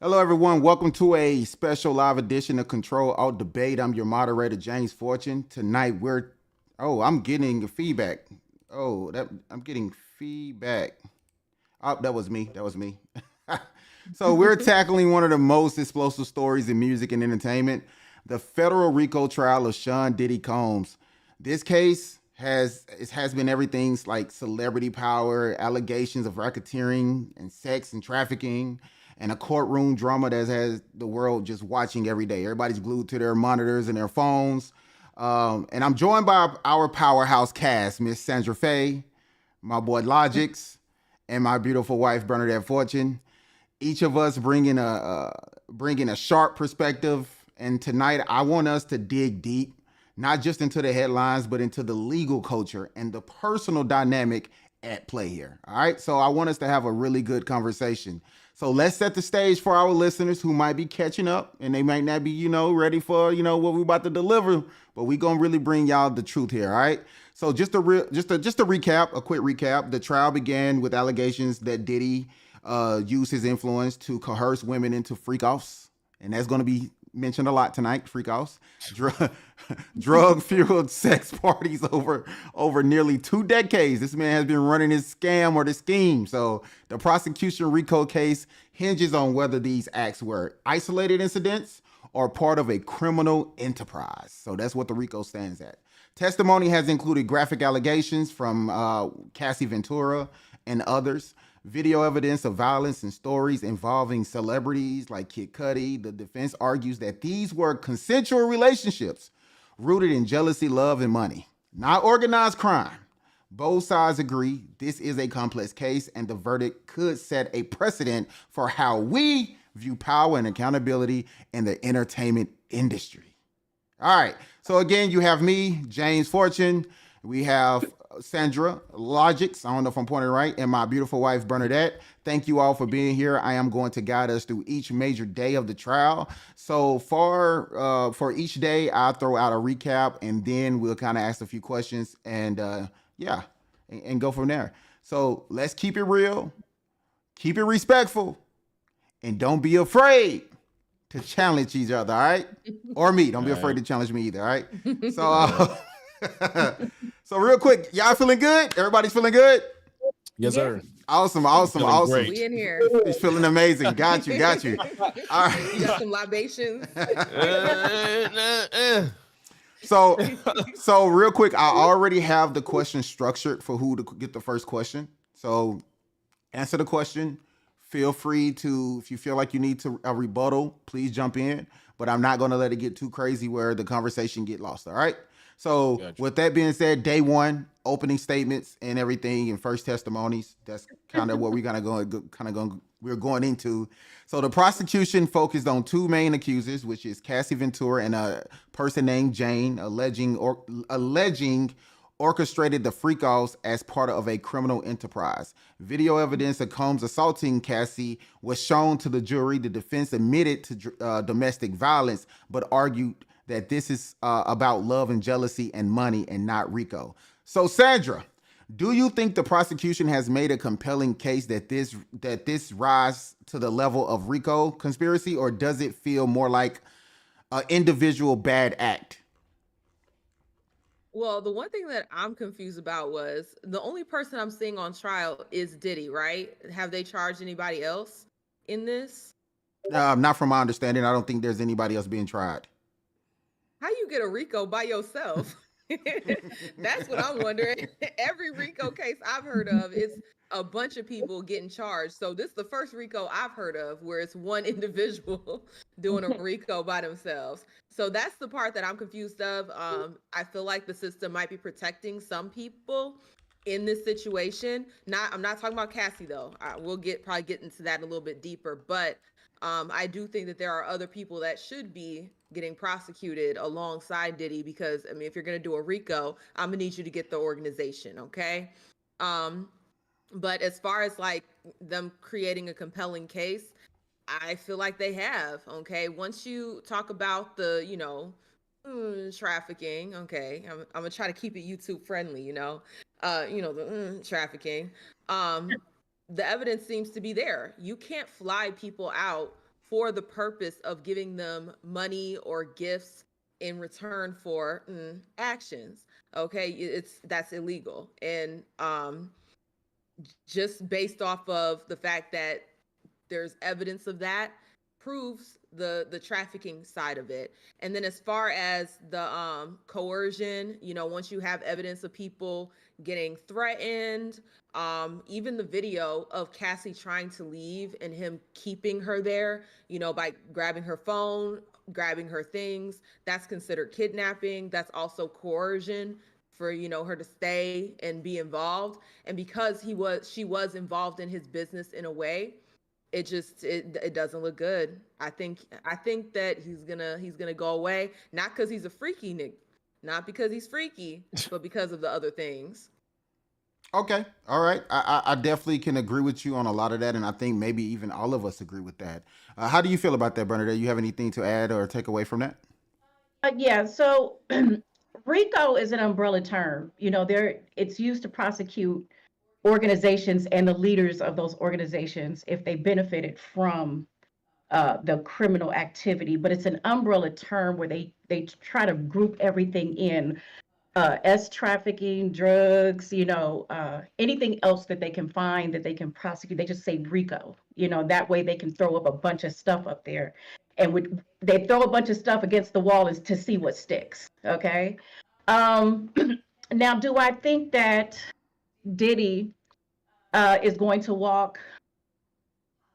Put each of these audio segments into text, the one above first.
Hello, everyone. Welcome to a special live edition of Control-Alt-Debate. I'm your moderator, James Fortune. Tonight, I'm getting feedback. I'm getting feedback. Oh, that was me. That was me. So we're tackling one of the most explosive stories in music and entertainment, the federal RICO trial of Sean Diddy Combs. This case has been everything's like celebrity power, allegations of racketeering and sex and trafficking, and a courtroom drama that has the world just watching every day. Everybody's glued to their monitors and their phones. And I'm joined by our powerhouse cast, Miss Sandra Faye, my boy Logix, and my beautiful wife Bernadette Fortune. Each of us bringing a sharp perspective. And tonight, I want us to dig deep, not just into the headlines, but into the legal culture and the personal dynamic at play here. All right. So I want us to have a really good conversation. So let's set the stage for our listeners who might be catching up and they might not be, ready for, what we're about to deliver, but we're going to really bring y'all the truth here. All right. So just a recap, a quick recap. The trial began with allegations that Diddy used his influence to coerce women into freak-offs. And that's going to be mentioned a lot tonight, freak-offs. Drug-fueled sex parties over nearly 2 decades. This man has been running his scam or the scheme. So the prosecution RICO case hinges on whether these acts were isolated incidents or part of a criminal enterprise. So that's what the RICO stands at. Testimony has included graphic allegations from Cassie Ventura and others, video evidence of violence and stories involving celebrities like Kid Cudi. The defense argues that these were consensual relationships rooted in jealousy, love, and money, not organized crime. Both sides agree this is a complex case, and the verdict could set a precedent for how we view power and accountability in the entertainment industry. All right. So again, you have me, James Fortune. We have Sandra Logix. I don't know if I'm pointing right, and my beautiful wife Bernadette. Thank you all for being here. I am going to guide us through each major day of the trial. So for each day, I'll throw out a recap, and then we'll kind of ask a few questions, and and go from there. So let's keep it real, keep it respectful, and don't be afraid to challenge each other, all right? Or me. Don't be afraid to challenge me either, all right? So, so real quick, y'all feeling good? Everybody's feeling good? Yes, sir. Awesome. Great. We in here. He's feeling amazing. Got you. All right. You got some libations. So real quick, I already have the question structured for who to get the first question. So answer the question. Feel free to, if you feel like you need to a rebuttal, please jump in. But I'm not going to let it get too crazy where the conversation get lost. All right. So gotcha. With that being said, day one, opening statements and everything, and first testimonies. That's kind of what we're we're going into. So the prosecution focused on 2 main accusers, which is Cassie Ventura and a person named Jane, alleging orchestrated the freak-offs as part of a criminal enterprise. Video evidence of Combs assaulting Cassie was shown to the jury. The defense admitted to domestic violence, but argued that this is about love and jealousy and money and not RICO. So Sandra, do you think the prosecution has made a compelling case that this rise to the level of RICO conspiracy, or does it feel more like an individual bad act? Well, the one thing that I'm confused about was the only person I'm seeing on trial is Diddy, right? Have they charged anybody else in this? Not from my understanding. I don't think there's anybody else being tried. How you get a RICO by yourself? That's what I'm wondering. Every RICO case I've heard of is a bunch of people getting charged. So this is the first RICO I've heard of where it's one individual doing a RICO by themselves. So that's the part that I'm confused of. I feel like the system might be protecting some people in this situation. I'm not talking about Cassie though. We'll probably get into that a little bit deeper, but I do think that there are other people that should be getting prosecuted alongside Diddy, because I mean, if you're going to do a RICO, I'm gonna need you to get the organization. Okay. But as far as like them creating a compelling case, I feel like they have. Okay. Once you talk about the, trafficking. Okay. I'm gonna try to keep it YouTube friendly, the trafficking. The evidence seems to be there. You can't fly people out for the purpose of giving them money or gifts in return for actions. Okay, that's illegal, and just based off of the fact that there's evidence of that proves the trafficking side of it. And then as far as the coercion, once you have evidence of people getting threatened, even the video of Cassie trying to leave and him keeping her there, by grabbing her phone, grabbing her things, that's considered kidnapping. That's also coercion for her to stay and be involved. And because she was involved in his business in a way, it doesn't look good. I think that he's gonna go away, not because he's a freaky nigga, not because he's freaky, but because of the other things. Okay, all right. I definitely can agree with you on a lot of that, and I think maybe even all of us agree with that. How do you feel about that, Bernadette? You have anything to add or take away from that? Yeah. So RICO is an umbrella term. It's used to prosecute organizations and the leaders of those organizations if they benefited from the criminal activity. But it's an umbrella term where they try to group everything in as trafficking, drugs, anything else that they can find that they can prosecute. They just say RICO. That way they can throw up a bunch of stuff up there, and they throw a bunch of stuff against the wall is to see what sticks. Okay. Now, do I think that Diddy is going to walk?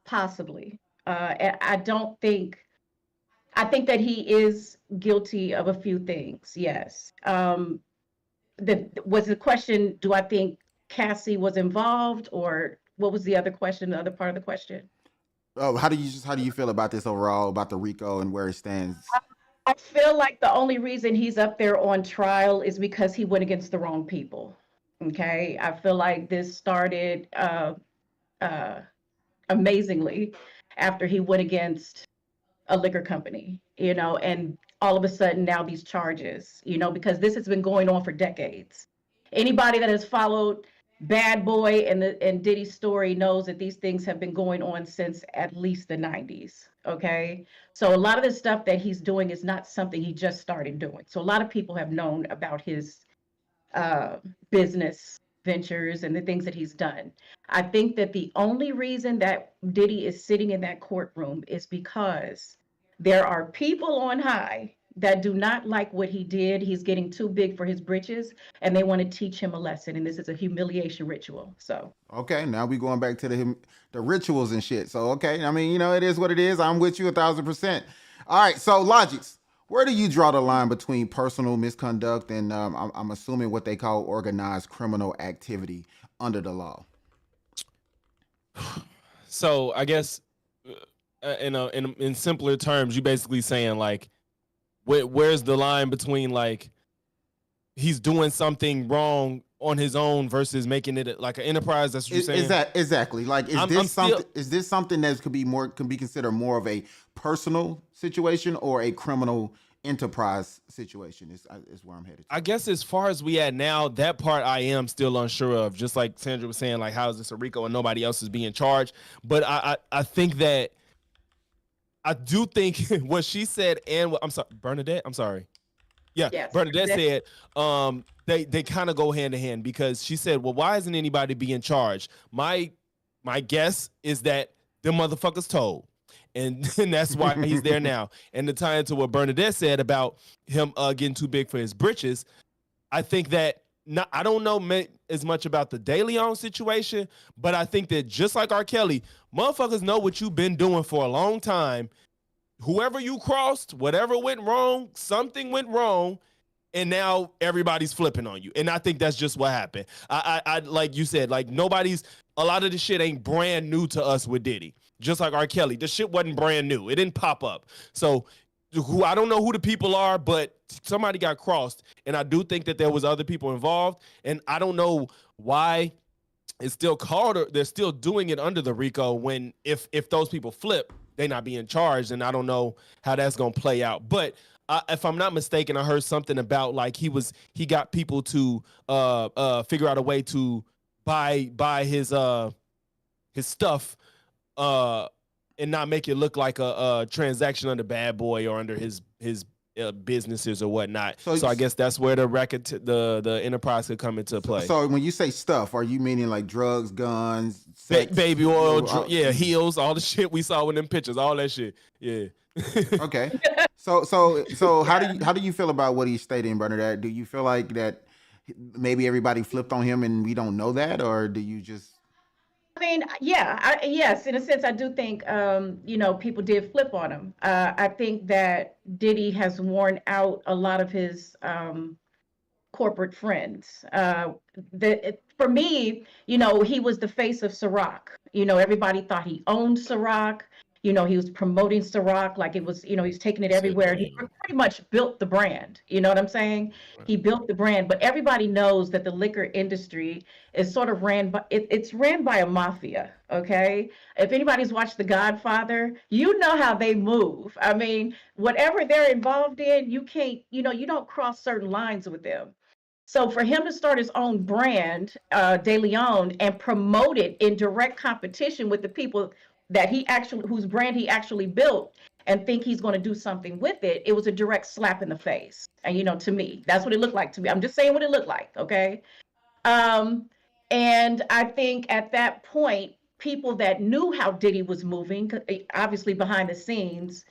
Possibly. I don't think. I think that he is guilty of a few things. Yes. Was the question? Do I think Cassie was involved, or what was the other question? The other part of the question. Oh, how do you feel about this overall, about the RICO and where it stands? I feel like the only reason he's up there on trial is because he went against the wrong people. Okay. I feel like this started amazingly after he went against a liquor company, and all of a sudden now these charges, because this has been going on for decades. Anybody that has followed Bad Boy and Diddy's story knows that these things have been going on since at least the 90s. Okay. So a lot of the stuff that he's doing is not something he just started doing. So a lot of people have known about his business ventures and the things that he's done. I think that the only reason that Diddy is sitting in that courtroom is because there are people on high that do not like what he did. He's getting too big for his britches, and they want to teach him a lesson. And this is a humiliation ritual. So okay, now we going back to the rituals and shit. So okay, I mean, it is what it is. I'm with you 1,000%. All right, so Logics, where do you draw the line between personal misconduct and I'm assuming what they call organized criminal activity under the law? So I guess in simpler terms, you basically saying like, where's the line between like he's doing something wrong on his own versus making it like an enterprise? That's what you're saying. Is that exactly like is this something that can be considered more of a personal situation or a criminal enterprise situation? Is where I'm headed to. I guess as far as we at now, that part I am still unsure of. Just like Sandra was saying, like, how is this a RICO and nobody else is being charged? But I think that I do think what she said and what I'm sorry, Bernadette. I'm sorry. Yeah, yes, Bernadette said they kind of go hand in hand, because she said, well, why isn't anybody being charged? My guess is that the motherfuckers told. And that's why he's there now. And to tie into what Bernadette said about him getting too big for his britches, I think that I don't know as much about the De Leon situation, but I think that just like R. Kelly, motherfuckers know what you've been doing for a long time. Whoever you crossed, whatever went wrong, something went wrong, and now everybody's flipping on you. And I think that's just what happened. I like you said, like a lot of this shit ain't brand new to us with Diddy. Just like R. Kelly, the shit wasn't brand new. It didn't pop up. So I don't know who the people are, but somebody got crossed. And I do think that there was other people involved. And I don't know why it's still called, or they're still doing it under the RICO when if those people flip, they're not being charged. And I don't know how that's going to play out. But if I'm not mistaken, I heard something about like he got people to figure out a way to buy his stuff and not make it look like a transaction under Bad Boy or under his businesses or whatnot. So I guess that's where the record, the enterprise could come into play. So when you say stuff, are you meaning like drugs, guns, sex, baby oil, heels, all the shit we saw in them pictures, all that shit. Yeah. Okay. So how do you feel about what he's stating, Bernadette? Do you feel like that maybe everybody flipped on him and we don't know that, or do you just? I mean, yeah, yes, in a sense, I do think, people did flip on him. I think that Diddy has worn out a lot of his corporate friends. For me, he was the face of Ciroc. Everybody thought he owned Ciroc. He was promoting Ciroc like it was, he's taking it everywhere. He pretty much built the brand. You know what I'm saying? Right. He built the brand, but everybody knows that the liquor industry is sort of ran by, it's ran by a mafia, okay? If anybody's watched The Godfather, you know how they move. I mean, whatever they're involved in, you can't, you don't cross certain lines with them. So for him to start his own brand, De Leon, and promote it in direct competition with the people that whose brand he actually built, and think he's going to do something with it, it was a direct slap in the face. And to me, that's what it looked like to me. I'm just saying what it looked like, okay? And I think at that point, people that knew how Diddy was moving, obviously behind the scenes,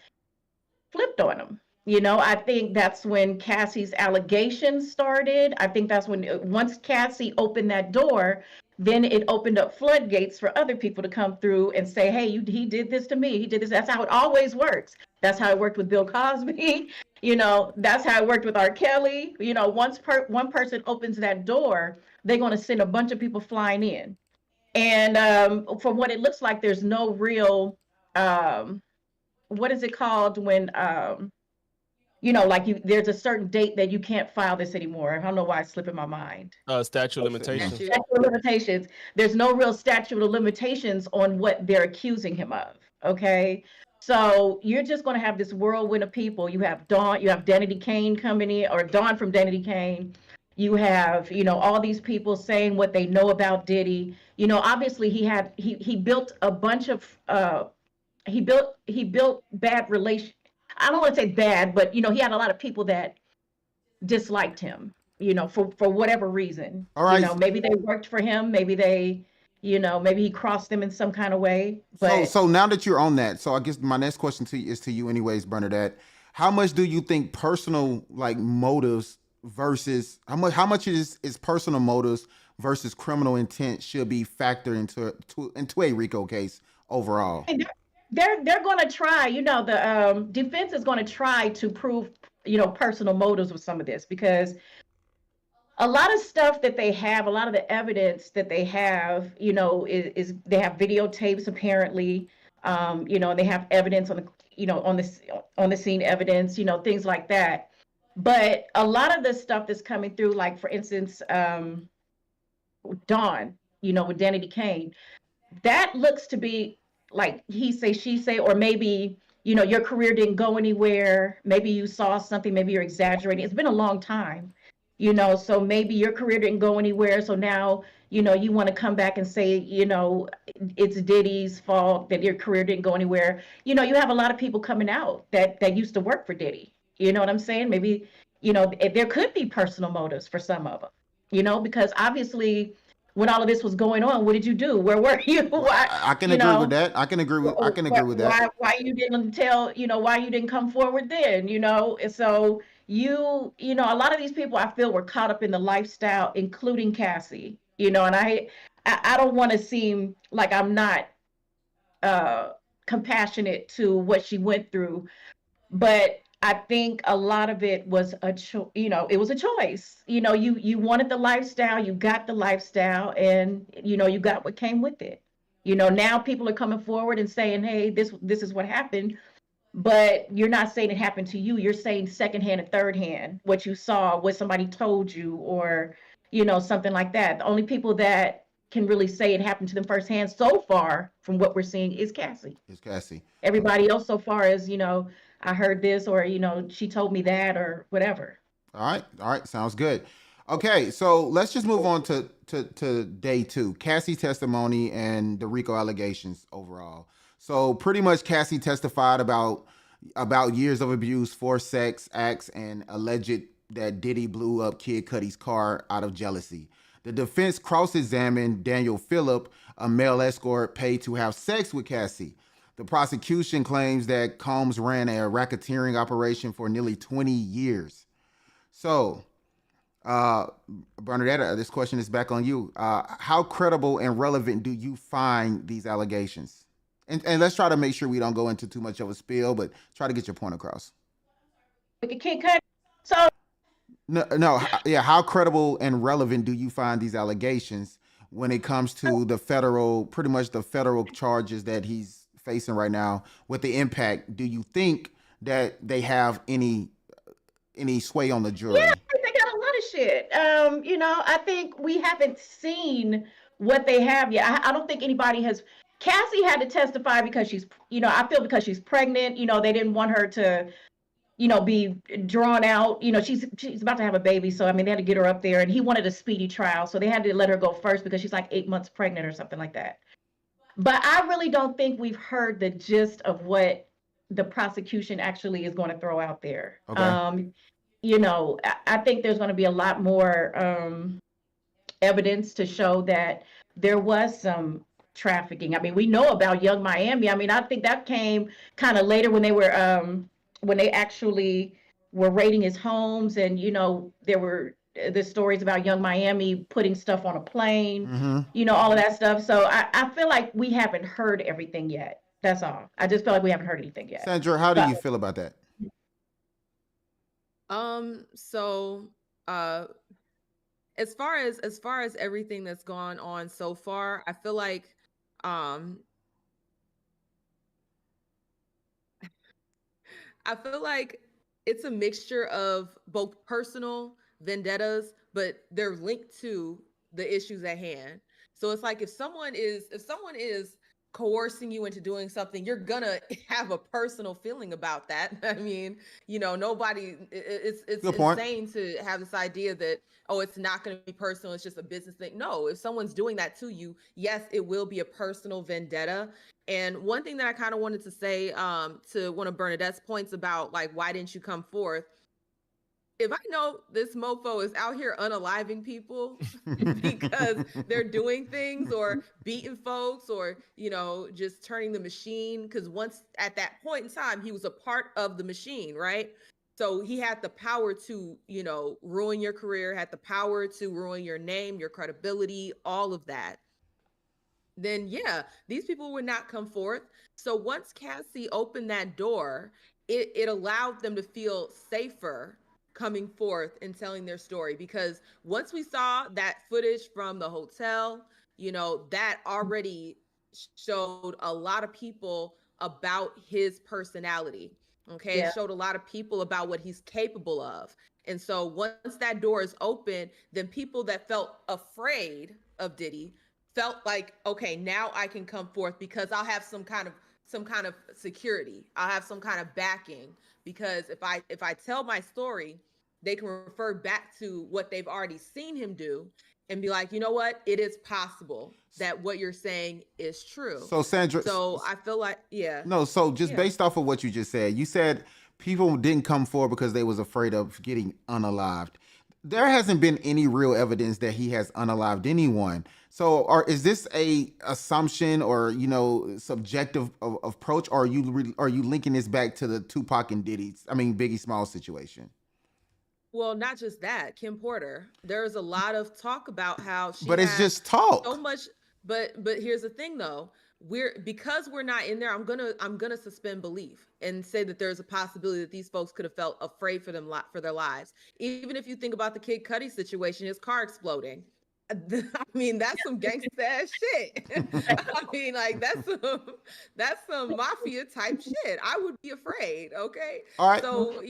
flipped on him. I think that's when Cassie's allegations started. I think that's when, once Cassie opened that door, then it opened up floodgates for other people to come through and say, hey, he did this to me. He did this. That's how it always works. That's how it worked with Bill Cosby. That's how it worked with R. Kelly. Once one person opens that door, they're going to send a bunch of people flying in. And from what it looks like, there's no real, what is it called when, there's a certain date that you can't file this anymore. I don't know why it's slipping my mind. Statute of limitations. Statute of limitations. There's no real statute of limitations on what they're accusing him of. Okay. So you're just going to have this whirlwind of people. You have Danity Kane coming in, or Dawn from Danity Kane. You have, all these people saying what they know about Diddy. Obviously he built a bunch of, he built bad relations. I don't want to say bad, but he had a lot of people that disliked him, for whatever reason. All right. Maybe they worked for him, maybe they, maybe he crossed them in some kind of way. But so now that you're on that, so I guess my next question is to you anyways, Bernadette. How much do you think personal motives versus how much is personal motives versus criminal intent should be factored into a RICO case overall? They're going to try, the defense is going to try to prove, personal motives with some of this, because a lot of stuff that they have, a lot of the evidence that they have, is they have videotapes apparently, they have evidence on the scene evidence, things like that. But a lot of the stuff that's coming through, like for instance, Dawn, with Danity Kane, that looks to be like he say, she say, or maybe, your career didn't go anywhere. Maybe you saw something, maybe you're exaggerating. It's been a long time, so maybe your career didn't go anywhere. So now, you want to come back and say, it's Diddy's fault that your career didn't go anywhere. You have a lot of people coming out that used to work for Diddy. You know what I'm saying? Maybe, there could be personal motives for some of them, because obviously, when all of this was going on, what did you do? Where were you? Why, I can agree with that. I can agree with that. Why you didn't tell, why you didn't come forward then, And so a lot of these people I feel were caught up in the lifestyle, including Cassie, and I don't want to seem like I'm not compassionate to what she went through, but I think a lot of it was it was a choice. You wanted the lifestyle, you got the lifestyle, and you got what came with it. Now people are coming forward and saying, hey, this is what happened, but you're not saying it happened to you. You're saying secondhand and third hand, what you saw, what somebody told you, or something like that. The only people that can really say it happened to them firsthand so far, from what we're seeing, is Cassie. Everybody else so far is, I heard this, or, she told me that, or whatever. All right. Sounds good. Okay. So let's just move on to day two, Cassie's testimony and the RICO allegations overall. So pretty much Cassie testified about years of abuse, forced sex acts, and alleged that Diddy blew up Kid Cudi's car out of jealousy. The defense cross-examined Daniel Phillip, a male escort paid to have sex with Cassie. The prosecution claims that Combs ran a racketeering operation for nearly 20 years. So, Bernadette, this question is back on you. How credible and relevant do you find these allegations? And let's try to make sure we don't go into too much of a spiel, but try to get your point across. We can't cut. So No, yeah. How credible and relevant do you find these allegations when it comes to the federal, pretty much the federal charges that he's facing right now? With the impact, do you think that they have any sway on the jury? yeah, they got a lot of shit. I think we haven't seen what they have yet. I don't think anybody has. Cassie had to testify because she's, I feel because she's pregnant. They didn't want her to, be drawn out. She's about to have a baby, so I mean, they had to get her up there, and he wanted a speedy trial, so they had to let her go first because she's like 8 months pregnant or something like that. But I really don't think we've heard the gist of what the prosecution actually is going to throw out there. Okay. I think there's going to be a lot more evidence to show that there was some trafficking. I mean, we know about Young Miami. I mean, I think that came kind of later when they actually were raiding his homes, and there were the stories about Young Miami putting stuff on a plane, all of that stuff. So I feel like we haven't heard everything yet. That's all. I just feel like we haven't heard anything yet. Sandra, how do you feel about that? So as far as everything that's gone on so far, I feel like it's a mixture of both personal vendettas, but they're linked to the issues at hand. So it's like if someone is coercing you into doing something, you're gonna have a personal feeling about that. I mean, nobody, it's insane to have this idea that, oh, it's not going to be personal, it's just a business thing. No, if someone's doing that to you, yes, it will be a personal vendetta. And one thing that I kind of wanted to say to one of Bernadette's points about, like, why didn't you come forth? If I know this mofo is out here unaliving people because they're doing things or beating folks or, just turning the machine, because once at that point in time, he was a part of the machine, right? So he had the power to, ruin your career, had the power to ruin your name, your credibility, all of that. Then, yeah, these people would not come forth. So once Cassie opened that door, it allowed them to feel safer coming forth and telling their story, because once we saw that footage from the hotel, that already showed a lot of people about his personality. Okay. Yeah. It showed a lot of people about what he's capable of. And so once that door is open, then people that felt afraid of Diddy felt like, okay, now I can come forth because I'll have some kind of security. I'll have some kind of backing, because if I tell my story, they can refer back to what they've already seen him do and be like, you know what? It is possible that what you're saying is true. So Sandra, I feel like, yeah. No, so just based off of what you just said, you said people didn't come forward because they was afraid of getting unalived. There hasn't been any real evidence that he has unalived anyone. So is this a assumption or, subjective approach, or are you linking this back to the Tupac and Biggie Smalls situation? Well, not just that, Kim Porter. There's a lot of talk about how she But it's just talk. So much, but here's the thing though. Because we're not in there, I'm gonna suspend belief and say that there's a possibility that these folks could have felt afraid for their lives. Even if you think about the Kid Cudi situation, his car exploding. I mean, that's some gangsta ass shit. I mean, like that's some mafia type shit. I would be afraid. Okay. All right. So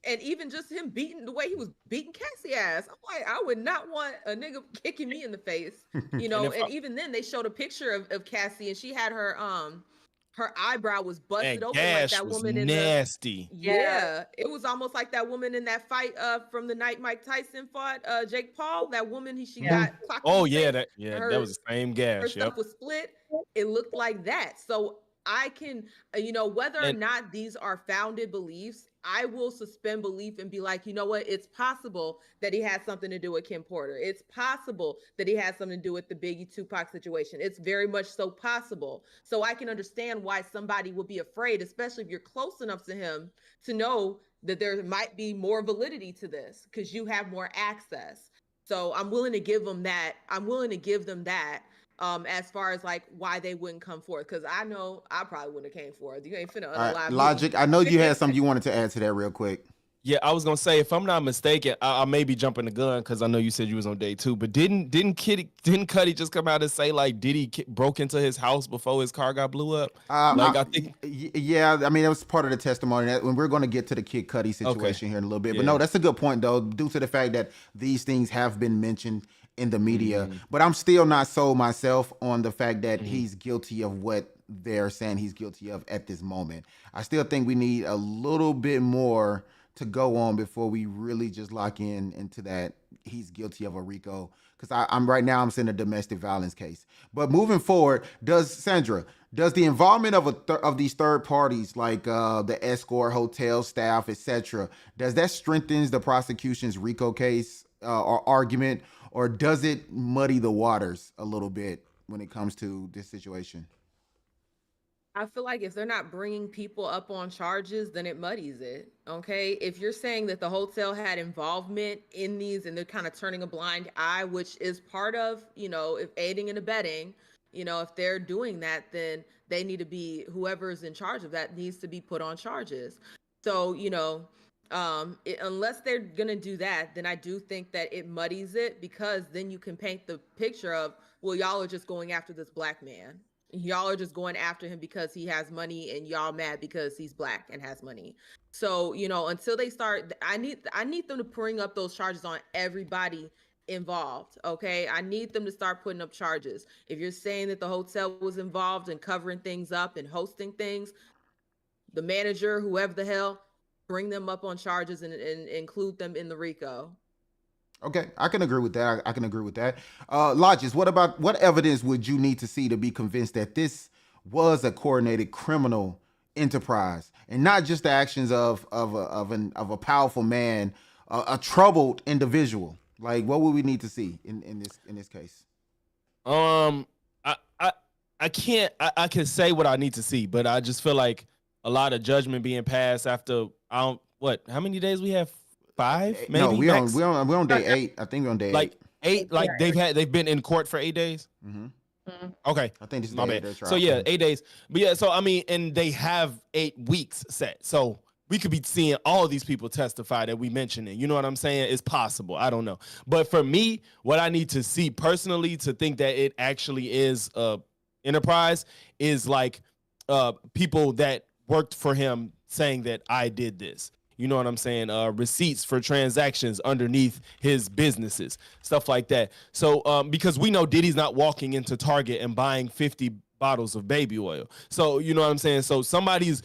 and even just him beating the way he was beating Cassie ass, I'm like, I would not want a nigga kicking me in the face, and even then they showed a picture of Cassie, and she had her eyebrow was busted open like that woman in nasty. It was almost like that woman in that fight from the night Mike Tyson fought Jake Paul. That woman she got clocked. Oh yeah, that was the same gash. Her stuff was split. It looked like that. So I can, whether or And not these are founded beliefs, I will suspend belief and be like, you know what? It's possible that he has something to do with Kim Porter. It's possible that he has something to do with the Biggie Tupac situation. It's very much so possible. So I can understand why somebody would be afraid, especially if you're close enough to him to know that there might be more validity to this because you have more access. So I'm willing to give them that. I'm willing to give them that. As far as like why they wouldn't come forth, because I know I probably wouldn't have came forth. You ain't finna All right, unalive Logic. I know you had something you wanted to add to that real quick. yeah, I was gonna say, if I'm not mistaken, I may be jumping the gun because I know you said you was on day 2, but didn't Cuddy just come out and say like Diddy broke into his house before his car got blew up? I think Yeah, I mean, it was part of the testimony. That when we're going to get to the Kid Cudi situation here in a little bit, but no, that's a good point though, due to the fact that these things have been mentioned in the media. But I'm still not sold myself on the fact that he's guilty of what they're saying he's guilty of at this moment. I still think we need a little bit more to go on before we really just lock in into that he's guilty of a RICO. Because I'm right now I'm seeing a domestic violence case. But moving forward, does the involvement of these third parties like the escort, hotel staff, etc., does that strengthens the prosecution's RICO case or argument, or does it muddy the waters a little bit when it comes to this situation? I feel like if they're not bringing people up on charges, then it muddies it. Okay. If you're saying that the hotel had involvement in these and they're kind of turning a blind eye, which is part of, if aiding and abetting, if they're doing that, then they need to be, whoever's in charge of that needs to be put on charges. So, unless they're going to do that, then I do think that it muddies it, because then you can paint the picture of, well, y'all are just going after this black man. Y'all are just going after him because he has money, and y'all mad because he's black and has money. So, until they start, I need them to bring up those charges on everybody involved. Okay. I need them to start putting up charges. If you're saying that the hotel was involved in covering things up and hosting things, the manager, whoever the hell, bring them up on charges and include them in the RICO. Okay, I can agree with that. I can agree with that. Lodges, what evidence would you need to see to be convinced that this was a coordinated criminal enterprise and not just the actions of a powerful man, a troubled individual? Like, what would we need to see in this case? I can't. I can say what I need to see, but I just feel like a lot of judgment being passed after how many days we have? 5 maybe? No, we're on day 8. I think we're on day 8. Like they've been in court for 8 days. Okay, I think this is my day bad. 8 So yeah, 8 days. But yeah, so I mean, and they have 8 weeks set. So we could be seeing all these people testify that we mentioned it. You know what I'm saying? It's possible. I don't know. But for me, what I need to see personally to think that it actually is a enterprise is like people that worked for him saying that I did this. You know what I'm saying? Receipts for transactions underneath his businesses, stuff like that. So because we know Diddy's not walking into Target and buying 50 bottles of baby oil. So you know what I'm saying? So somebody's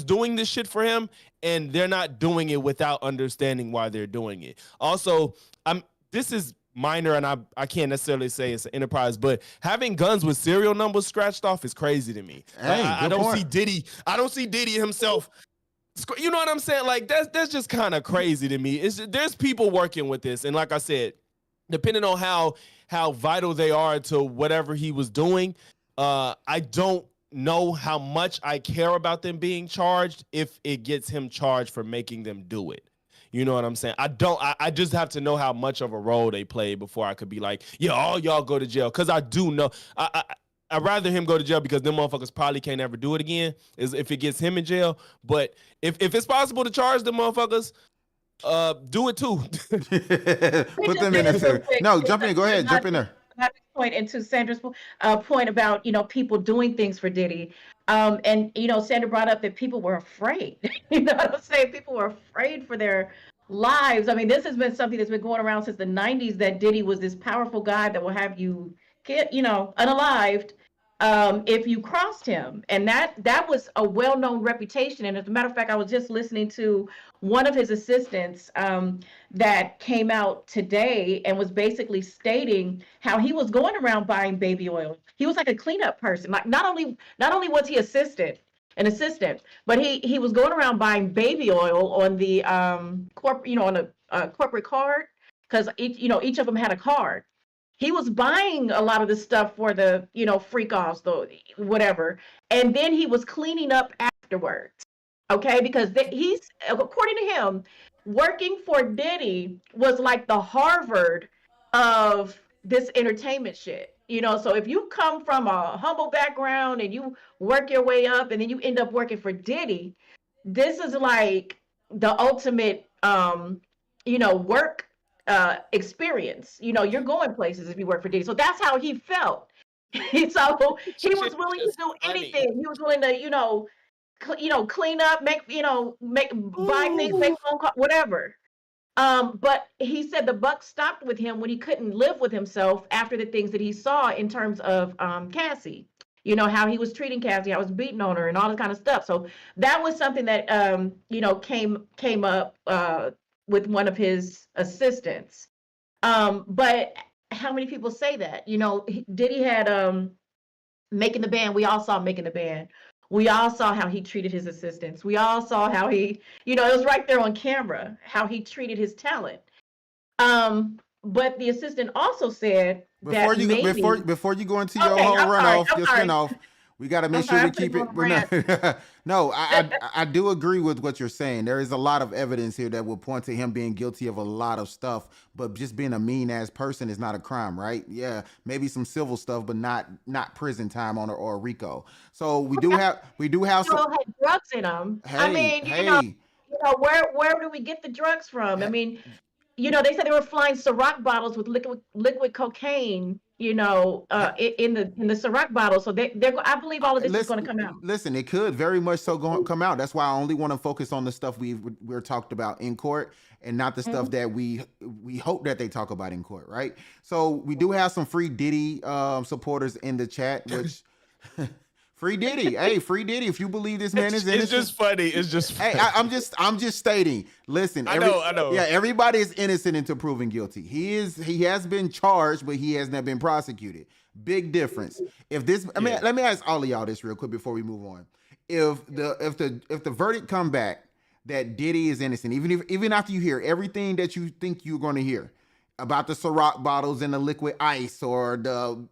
doing this shit for him, and they're not doing it without understanding why they're doing it. Also, this is minor, and I can't necessarily say it's an enterprise, but having guns with serial numbers scratched off is crazy to me. Hey, I don't see Diddy. I don't see Diddy himself. You know what I'm saying? Like that's just kind of crazy to me. There's people working with this, and like I said, depending on how vital they are to whatever he was doing, I don't know how much I care about them being charged if it gets him charged for making them do it. You know what I'm saying? I just have to know how much of a role they played before I could be like, yeah, all y'all go to jail. Because I do know. I'd rather him go to jail because them motherfuckers probably can't ever do it again, is if it gets him in jail. But if it's possible to charge them motherfuckers, do it too. Put them in there. No, jump in. Go ahead. Jump in there. Point into Sandra's point about, people doing things for Diddy. And, Sandra brought up that people were afraid. You know what I'm saying? People were afraid for their lives. I mean, this has been something that's been going around since the 90s, that Diddy was this powerful guy that will have you unalived. if you crossed him. And that was a well-known reputation. And as a matter of fact, I was just listening to one of his assistants that came out today and was basically stating how he was going around buying baby oil. He was like a cleanup person. Like not only was he an assistant, but he was going around buying baby oil on the on a corporate card, because each of them had a card. He was buying a lot of the stuff for the freak offs, the whatever, and then he was cleaning up afterwards. Okay, because he's, according to him, working for Diddy was like the Harvard of this entertainment shit. So if you come from a humble background and you work your way up and then you end up working for Diddy, this is like the ultimate, work experience. You're going places if you work for Diddy. So that's how he felt. So he was willing to do anything. He was willing to, clean up, buy things, make phone calls, whatever. But he said the buck stopped with him when he couldn't live with himself after the things that he saw in terms of Cassie. How he was treating Cassie, how he was beating on her and all this kind of stuff. So that was something that came up with one of his assistants. But how many people say that? Diddy had Making the Band. We all saw Making the Band. We all saw how he treated his assistants. We all saw how he, it was right there on camera, how he treated his talent. But the assistant also said before you go into your whole runoff, we got to make sure we keep it. No, I do agree with what you're saying. There is a lot of evidence here that will point to him being guilty of a lot of stuff, but just being a mean ass person is not a crime, right? Yeah, maybe some civil stuff, but not prison time or RICO. So we do have some had drugs in them. Where do we get the drugs from? I mean, they said they were flying Ciroc bottles with liquid cocaine, in the Ciroc bottle. So I believe all of this is going to come out. Listen, it could very much so come out. That's why I only want to focus on the stuff we're talked about in court and not the stuff that we hope that they talk about in court, right? So we do have some free Diddy supporters in the chat, which free Diddy. Hey, free Diddy. If you believe this man is innocent. It's just funny. It's just funny. Hey, I'm just stating. Listen, I know. Yeah, everybody is innocent until proven guilty. He has been charged, but he has not been prosecuted. Big difference. If this, let me ask all of y'all this real quick before we move on. If the verdict come back that Diddy is innocent, even after you hear everything that you think you're going to hear about the Ciroc bottles and the liquid ice or the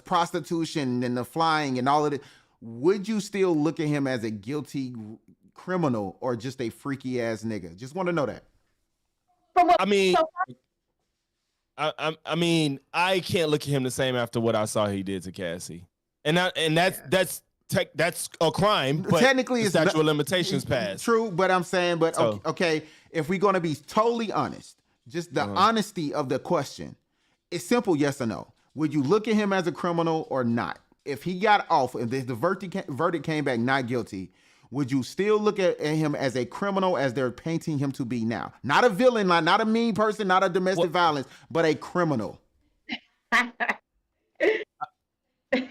prostitution and the flying and all of it, would you still look at him as a guilty criminal or just a freaky ass nigga? Just want to know that. I can't look at him the same after what I saw he did to Cassie, and that's a crime. But technically, it's statute of limitations passed. True, but I'm saying, okay, if we're going to be totally honest, just the honesty of the question, it's simple, yes or no. Would you look at him as a criminal or not? If he got off, if the verdict came back not guilty, would you still look at him as a criminal as they're painting him to be now? Not a villain, not a mean person, not a domestic violence, but a criminal.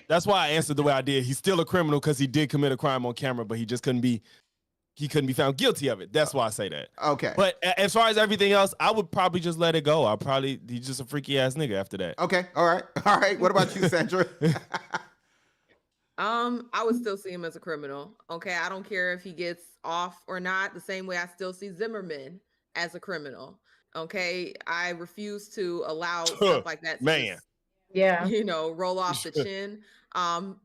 That's why I answered the way I did. He's still a criminal because he did commit a crime on camera, but he couldn't be found guilty of it. That's why I say that. Okay. But as far as everything else, I would probably just let it go. He's just a freaky ass nigga after that. Okay. All right. What about you, Sandra? I would still see him as a criminal. Okay. I don't care if he gets off or not. The same way I still see Zimmerman as a criminal. Okay. I refuse to allow stuff like that to roll off the chin.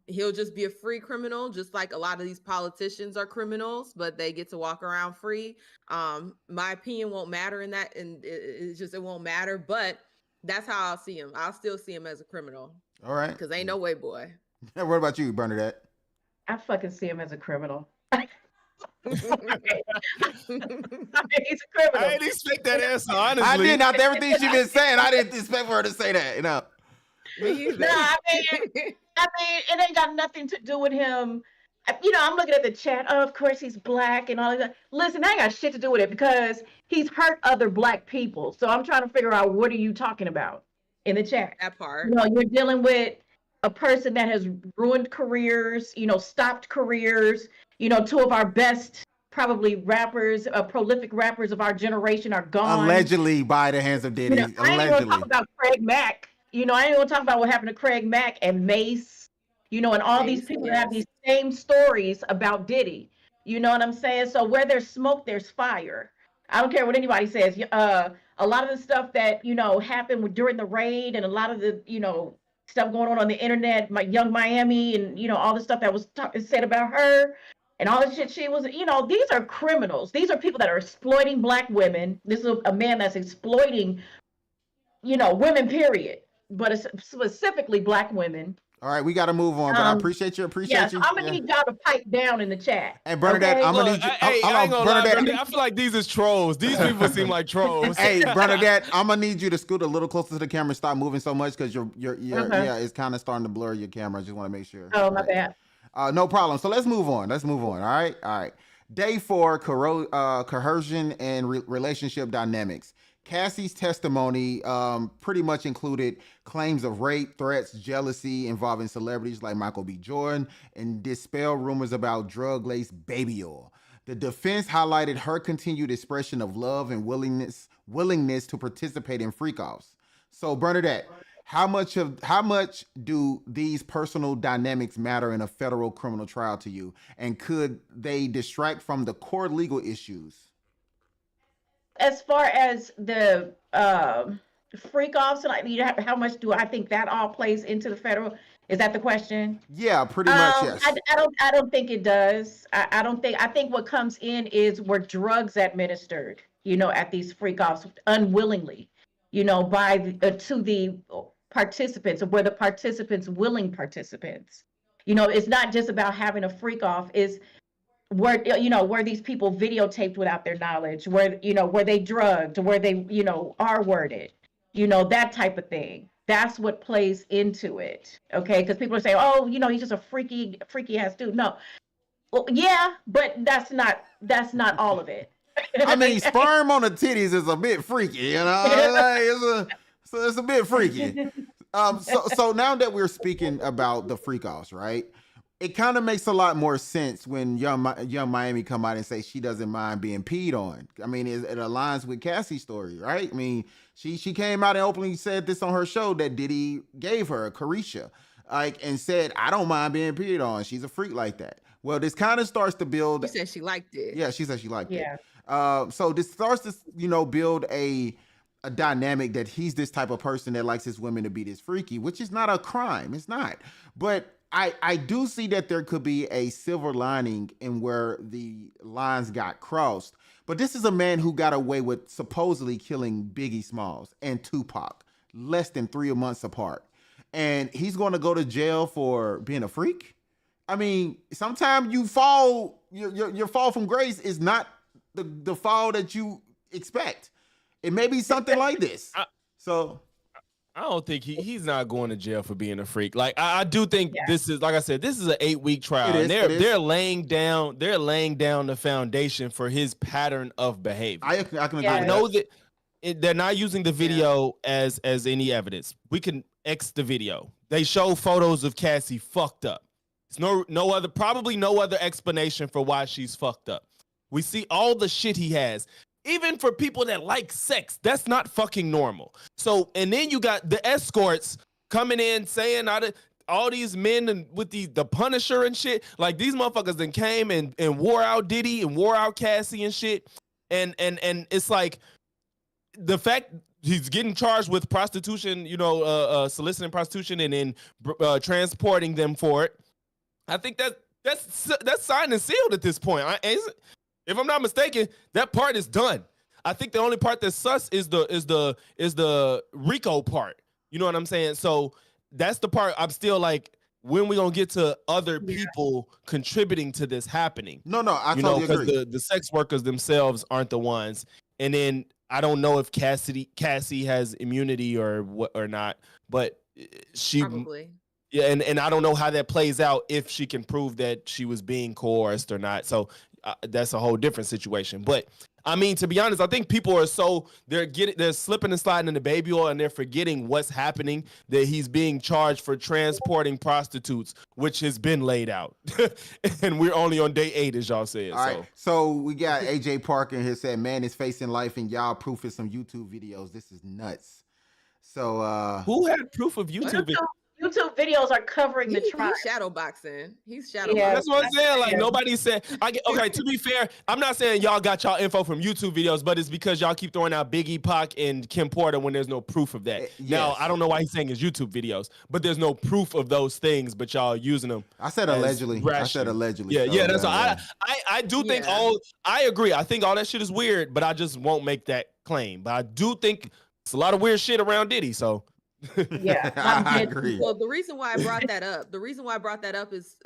He'll just be a free criminal, just like a lot of these politicians are criminals, but they get to walk around free. My opinion won't matter in that, and it won't matter. But that's how I'll see him. I'll still see him as a criminal. All right, because ain't no way, boy. What about you, Bernadette? I fucking see him as a criminal. He's a criminal. I didn't expect that answer, honestly. I did. After everything she's been saying, I didn't expect for her to say that. No, I mean, it ain't got nothing to do with him. I'm looking at the chat. Oh, of course he's black and all of that. Listen, that ain't got shit to do with it because he's hurt other black people. So I'm trying to figure out what are you talking about in the chat. That part. You're dealing with a person that has ruined careers, stopped careers. Two of our best probably rappers, prolific rappers of our generation are gone. Allegedly by the hands of Diddy. I ain't gonna talk Allegedly. about Craig Mack. I ain't gonna talk about what happened to Craig Mack and Mace, and all these Mace, people that have yes. these same stories about Diddy. You know what I'm saying? So where there's smoke, there's fire. I don't care what anybody says. A lot of the stuff that, happened during the raid, and a lot of the, stuff going on the internet, my Young Miami, and, all the stuff that was said about her, and all the shit she was, these are criminals. These are people that are exploiting Black women. This is a man that's exploiting, women, period, but it's specifically Black women. All right, we got to move on, but I appreciate you. I'm gonna need y'all to pipe down in the chat. And Bernadette, okay? I'm gonna need you. Hey, I ain't gonna lie, Bernadette. I feel like these is trolls. These people seem like trolls. Hey, Bernadette, I'm gonna need you to scoot a little closer to the camera. Stop moving so much because yeah, it's kind of starting to blur your camera. I just want to make sure. Oh, my bad. No problem. So let's move on. All right. Day 4, coercion and relationship dynamics. Cassie's testimony pretty much included claims of rape, threats, jealousy involving celebrities like Michael B. Jordan, and dispel rumors about drug-laced baby oil. The defense highlighted her continued expression of love and willingness to participate in freak-offs. So, Bernadette, how much do these personal dynamics matter in a federal criminal trial to you, and could they distract from the core legal issues? As far as the freak offs, and how much do I think that all plays into the federal? Is that the question? Yeah, pretty much. Yes. I don't think it does. I think what comes in is were drugs administered, at these freak offs unwillingly, by to the participants, or were the participants willing participants? It's not just about having a freak off. Were these people videotaped without their knowledge? Were they drugged? Were they, R-worded? That type of thing. That's what plays into it. Okay, because people are saying, oh, he's just a freaky ass dude. No, well, yeah, but that's not all of it. I mean, sperm on the titties is a bit freaky, it's a bit freaky. So now that we're speaking about the freak offs, right? It kind of makes a lot more sense when Young Miami come out and say she doesn't mind being peed on. I mean, it aligns with Cassie's story, right? I mean, she came out and openly said this on her show that Diddy gave her, Coercion, and said, I don't mind being peed on. She's a freak like that. Well, this kind of starts to build. She said she liked it. Yeah, she said she liked it. Yeah. So this starts to, build a dynamic that he's this type of person that likes his women to be this freaky, which is not a crime. It's not. But I do see that there could be a silver lining in where the lines got crossed. But this is a man who got away with supposedly killing Biggie Smalls and Tupac less than 3 months apart. And he's going to go to jail for being a freak? I mean, sometimes you fall, your fall from grace is not the fall that you expect. It may be something like this. I don't think he's not going to jail for being a freak. Like I do think this is, like I said, this is an 8-week trial. And they're laying down the foundation for his pattern of behavior. I can agree. I know that they're not using the video as any evidence. We can X the video. They show photos of Cassie fucked up. It's probably no other explanation for why she's fucked up. We see all the shit he has. Even for people that like sex, that's not fucking normal. So, and then you got the escorts coming in saying all these men and with the Punisher and shit. Like these motherfuckers then came and wore out Diddy and wore out Cassie and shit. And it's like the fact he's getting charged with prostitution, soliciting prostitution and then transporting them for it. I think that's signed and sealed at this point. If I'm not mistaken, that part is done. I think the only part that's sus is the RICO part. You know what I'm saying? So that's the part I'm still like, when we gonna get to other people contributing to this happening? No, I totally agree. Because the sex workers themselves aren't the ones. And then I don't know if Cassie has immunity or what or not, but she probably. Yeah, and I don't know how that plays out if she can prove that she was being coerced or not. So that's a whole different situation. But I mean, to be honest, I think people are they're slipping and sliding in the baby oil, and they're forgetting what's happening. That he's being charged for transporting prostitutes, which has been laid out, and we're only on day 8, as y'all said. All right, so we got AJ Parker here said, "Man is facing life, and y'all proof is some YouTube videos. This is nuts." So who had proof of YouTube? YouTube videos are covering the trial. He's shadow boxing. He's shadow Yeah. boxing. That's what I'm saying. Like nobody said. Okay, to be fair, I'm not saying y'all got y'all info from YouTube videos, but it's because y'all keep throwing out Biggie, Pac, and Kim Porter when there's no proof of that. Yes. Now I don't know why he's saying it's YouTube videos, but there's no proof of those things. But y'all using them. I said allegedly. I said allegedly. Yeah, so, yeah. That's I do think I agree. I think all that shit is weird, but I just won't make that claim. But I do think it's a lot of weird shit around Diddy. So. Yeah, I agree. Well, the reason why I brought that up, is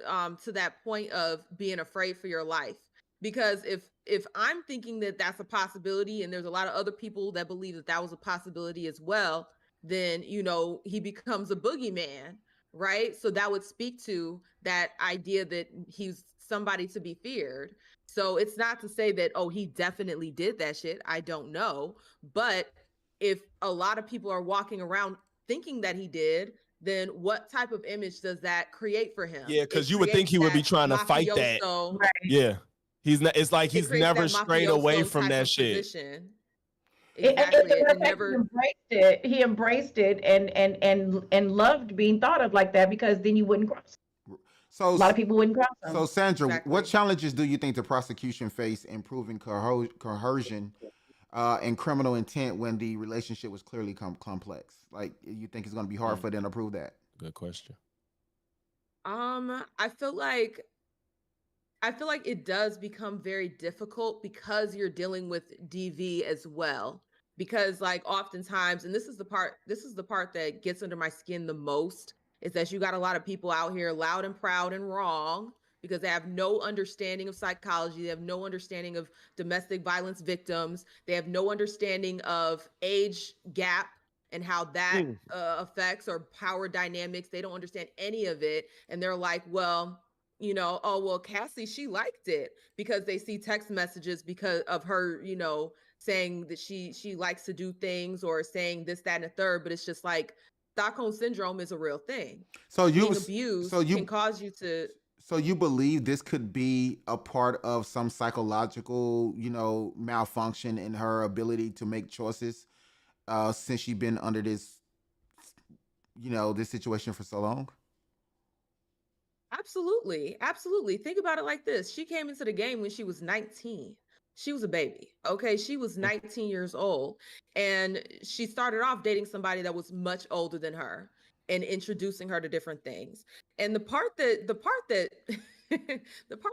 to that point of being afraid for your life. Because if I'm thinking that that's a possibility, and there's a lot of other people that believe that that was a possibility as well, then he becomes a boogeyman, right? So that would speak to that idea that he's somebody to be feared. So it's not to say that he definitely did that shit. I don't know, but if a lot of people are walking around thinking that he did, then what type of image does that create for him? Yeah, because you would think he would be trying to fight that. Right. Yeah, he's not. It's like he's never strayed away from that shit. Position. Exactly. He embraced it and loved being thought of like that, because then you wouldn't cross. So a lot of people wouldn't cross them. So Sandra, what challenges do you think the prosecution face in proving coercion and criminal intent when the relationship was clearly complex? Like, you think it's going to be hard for them to prove that? Good question. I feel like it does become very difficult because you're dealing with DV as well. Because like oftentimes, and this is the part that gets under my skin the most, is that you got a lot of people out here loud and proud and wrong, because they have no understanding of psychology. They have no understanding of domestic violence victims. They have no understanding of age gap and how that affects, or power dynamics. They don't understand any of it. And they're like, well, Cassie, she liked it, because they see text messages because of her, saying that she likes to do things, or saying this, that, and the third. But it's just like, Stockholm syndrome is a real thing. So being abused can cause you to. So you believe this could be a part of some psychological, malfunction in her ability to make choices, since she's been under this, this situation for so long? Absolutely. Absolutely. Think about it like this. She came into the game when she was 19. She was a baby. Okay. She was 19 years old, and she started off dating somebody that was much older than her and introducing her to different things. And the part that the part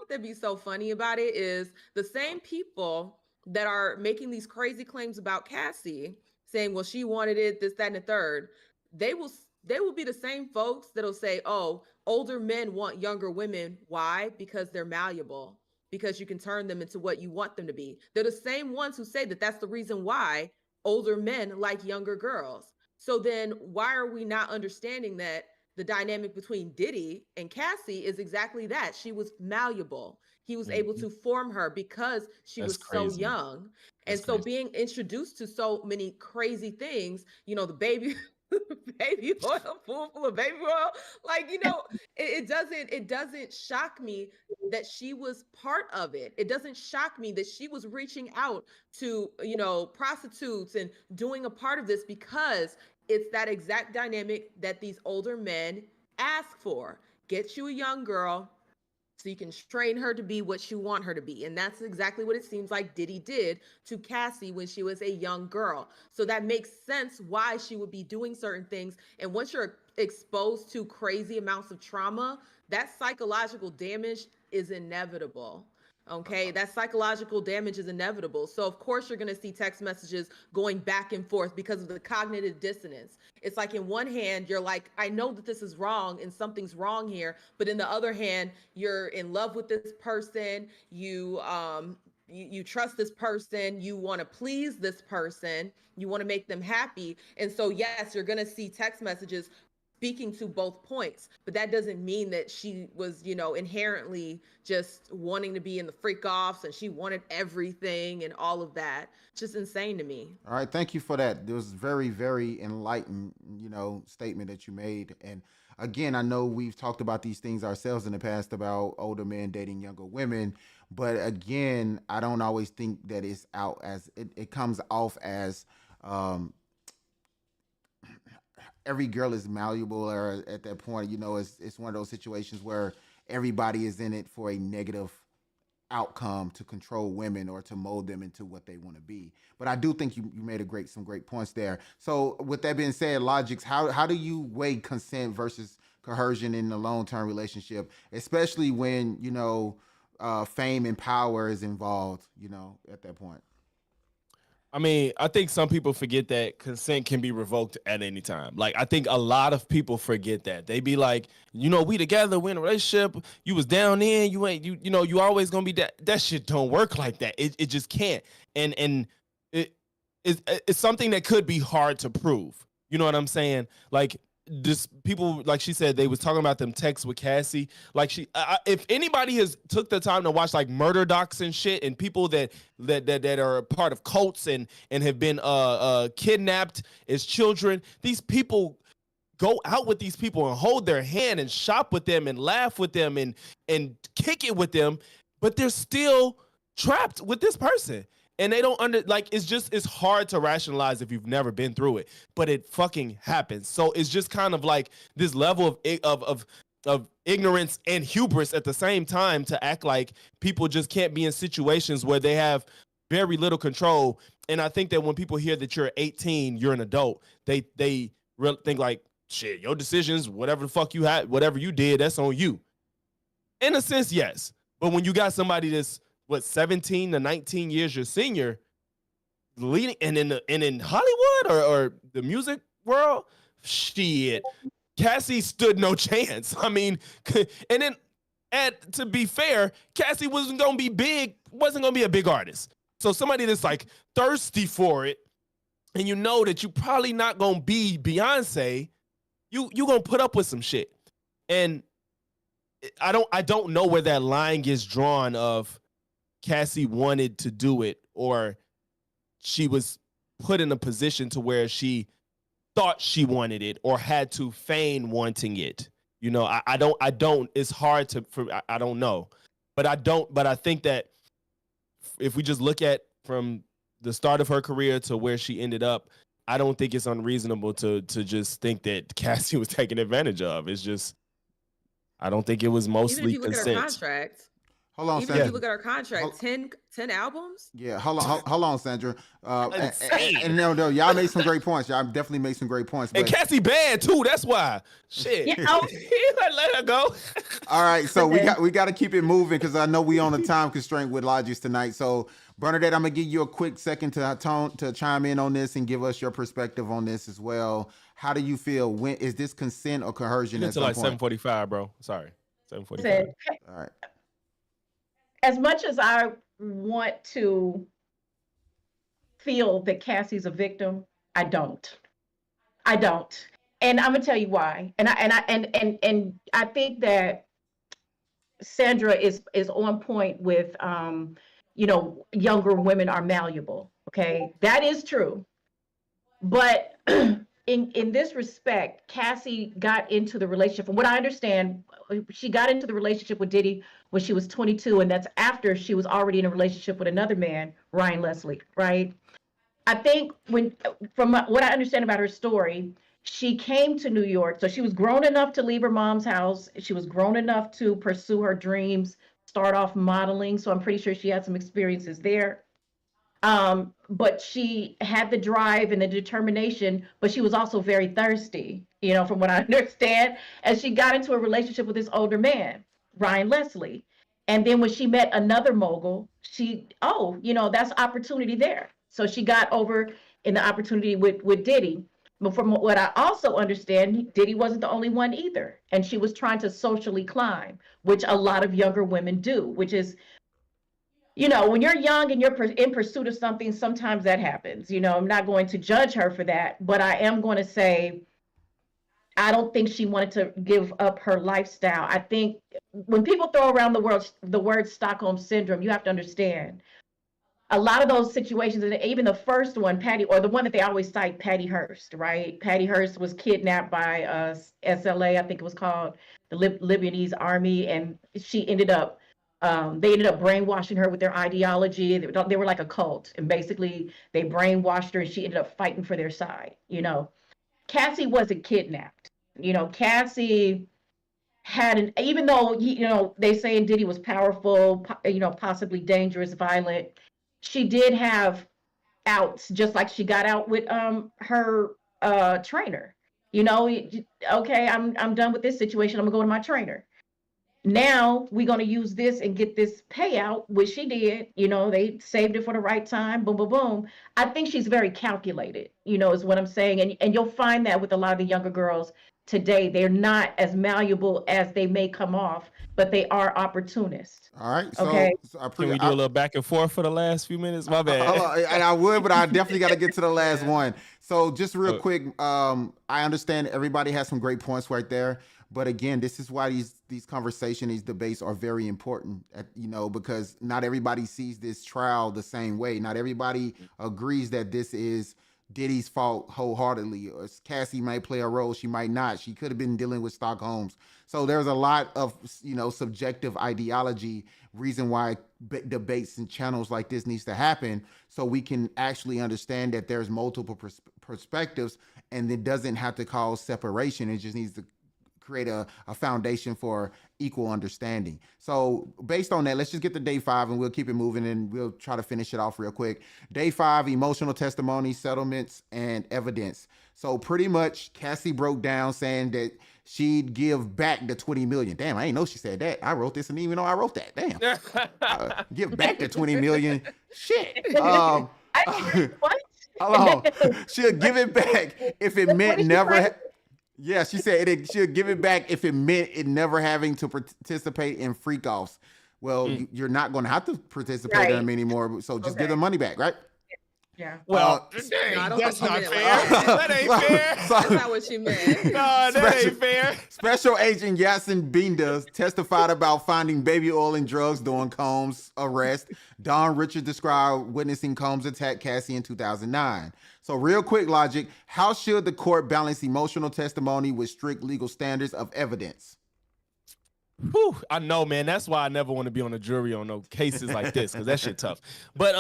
that be so funny about it is the same people that are making these crazy claims about Cassie, saying, well, she wanted it, this, that, and the third. They will be the same folks that'll say, oh, older men want younger women. Why? Because they're malleable, because you can turn them into what you want them to be. They're the same ones who say that that's the reason why older men like younger girls. So then why are we not understanding that the dynamic between Diddy and Cassie is exactly that? She was malleable. He was able to form her because she was so young. And so being introduced to so many crazy things, the baby oil, full of baby oil, like, it doesn't shock me that she was part of it. It doesn't shock me that she was reaching out to, prostitutes and doing a part of this, because it's that exact dynamic that these older men ask for. Get you a young girl so you can train her to be what you want her to be. And that's exactly what it seems like Diddy did to Cassie when she was a young girl. So that makes sense why she would be doing certain things. And once you're exposed to crazy amounts of trauma, that psychological damage is inevitable. Okay, that psychological damage is inevitable. So of course you're going to see text messages going back and forth because of the cognitive dissonance. It's like, in one hand, you're like, I know that this is wrong and something's wrong here. But in the other hand, you're in love with this person. You trust this person. You want to please this person. You want to make them happy. And so, yes, you're going to see text messages speaking to both points, but that doesn't mean that she was, inherently just wanting to be in the freak offs and she wanted everything and all of that. Just insane to me. All right, thank you for that. It was very, very enlightened, statement that you made. And again, I know we've talked about these things ourselves in the past about older men dating younger women, but again, I don't always think that it's out as it comes off as every girl is malleable, or at that point, it's one of those situations where everybody is in it for a negative outcome to control women or to mold them into what they want to be. But I do think you made some great points there. So with that being said, Logix, how do you weigh consent versus coercion in a long-term relationship, especially when, fame and power is involved, at that point? I mean, I think some people forget that consent can be revoked at any time. Like, I think a lot of people forget that. They be like, we together, we in a relationship, you was down in, you ain't, you always gonna be that shit don't work like that. It just can't. And it's something that could be hard to prove. You know what I'm saying? Like, this people, like she said, they was talking about them texts with Cassie. Like, if anybody has took the time to watch like murder docs and shit, and people that are part of cults and have been kidnapped as children, these people go out with these people and hold their hand and shop with them and laugh with them and kick it with them, but they're still trapped with this person. And they don't it's hard to rationalize if you've never been through it, but it fucking happens. So it's just kind of like this level of ignorance and hubris at the same time to act like people just can't be in situations where they have very little control. And I think that when people hear that you're 18, you're an adult, they think like, shit, your decisions, whatever the fuck you had, whatever you did, that's on you. In a sense, yes. But when you got somebody that's 17 to 19 years your senior, leading and in Hollywood or the music world, shit, Cassie stood no chance. I mean, and then to be fair, Cassie wasn't gonna be a big artist. So somebody that's like thirsty for it, and that you probably not gonna be Beyonce, you gonna put up with some shit. And I don't know where that line gets drawn of Cassie wanted to do it or she was put in a position to where she thought she wanted it or had to feign wanting it. I don't, it's hard I don't know, but I think that if we just look at from the start of her career to where she ended up, I don't think it's unreasonable to just think that Cassie was taken advantage of. It's just, I don't think it was mostly Even if you look consent. at her contract. Hold on, Even Sandra. if you look at her contract, 10 albums? Yeah, hold on, Sandra. And no, y'all made some great points. Y'all definitely made some great points. And Cassie bad too. That's why. Shit. Yeah, Let her go. All right, so we got to keep it moving because I know we on a time constraint with Logix tonight. So Bernadette, I'm gonna give you a quick second to chime in on this and give us your perspective on this as well. How do you feel? When is this consent or coercion? It's like 7:45, bro. Sorry, 7:45. All right. As much as I want to feel that Cassie's a victim, I don't. And I'm gonna tell you why. And I think that Sandra is on point with younger women are malleable. Okay, that is true. But in this respect, Cassie got into the relationship. From what I understand, she got into the relationship with Diddy when she was 22, and that's after she was already in a relationship with another man, Ryan Leslie, right? I think from what I understand about her story, she came to New York. So she was grown enough to leave her mom's house. She was grown enough to pursue her dreams, start off modeling. So I'm pretty sure she had some experiences there. But she had the drive and the determination, but she was also very thirsty, from what I understand. And she got into a relationship with this older man, Ryan Leslie. And then when she met another mogul, that's opportunity there. So she got over in the opportunity with Diddy. But from what I also understand, Diddy wasn't the only one either. And she was trying to socially climb, which a lot of younger women do, which is, when you're young and you're in pursuit of something, sometimes that happens. I'm not going to judge her for that, but I am going to say I don't think she wanted to give up her lifestyle. I think when people throw around the word Stockholm syndrome, you have to understand a lot of those situations, and even the first one, Patty, or the one that they always cite, Patty Hearst, right? Patty Hearst was kidnapped by SLA, I think it was called, the Lebanese army, and she ended up, they ended up brainwashing her with their ideology. They were like a cult, and basically they brainwashed her, and she ended up fighting for their side. You know, Cassie wasn't kidnapped. You know, Cassie had an, even though they say Diddy was powerful, possibly dangerous, violent, she did have outs, just like she got out with her trainer. Okay, I'm done with this situation. I'm gonna go to my trainer. Now we're gonna use this and get this payout, which she did. They saved it for the right time. Boom, boom, boom. I think she's very calculated. Is what I'm saying, and you'll find that with a lot of the younger girls today, they're not as malleable as they may come off, but they are opportunists. All right. So, okay. Can we do a little back and forth for the last few minutes? My bad. And I would, but I definitely got to get to the last one. So just real quick, I understand everybody has some great points right there. But again, this is why these conversations, these debates are very important, because not everybody sees this trial the same way. Not everybody agrees that this is Diddy's fault wholeheartedly. Or Cassie might play a role, she might not. She could have been dealing with Stockholms. So there's a lot of subjective ideology, reason why debates and channels like this needs to happen, so we can actually understand that there's multiple perspectives, and it doesn't have to cause separation. It just needs to create a foundation for equal understanding. So based on that, let's just get to day 5 and we'll keep it moving, and we'll try to finish it off real quick. Day 5, emotional testimony, settlements, and evidence. So pretty much Cassie broke down saying that she'd give back the $20 million. Damn, I didn't know she said that. I wrote this and even know I wrote that. Damn. Give back the $20 million. Shit. What? Hold on. She'll give it back if it meant never. Yeah, she said she'll give it back if it meant it never having to participate in freak offs. Well, you're not going to have to participate in them anymore, so just give the money back, right? Yeah. Well, that's not fair. That ain't fair. That's not what she meant. No, that ain't fair. Special Agent Yasin Binda testified about finding baby oil and drugs during Combs' arrest. Don Richard described witnessing Combs attack Cassie in 2009. So real quick logic, how should the court balance emotional testimony with strict legal standards of evidence? Whew, I know, man. That's why I never want to be on a jury on no cases like this, because that shit tough. But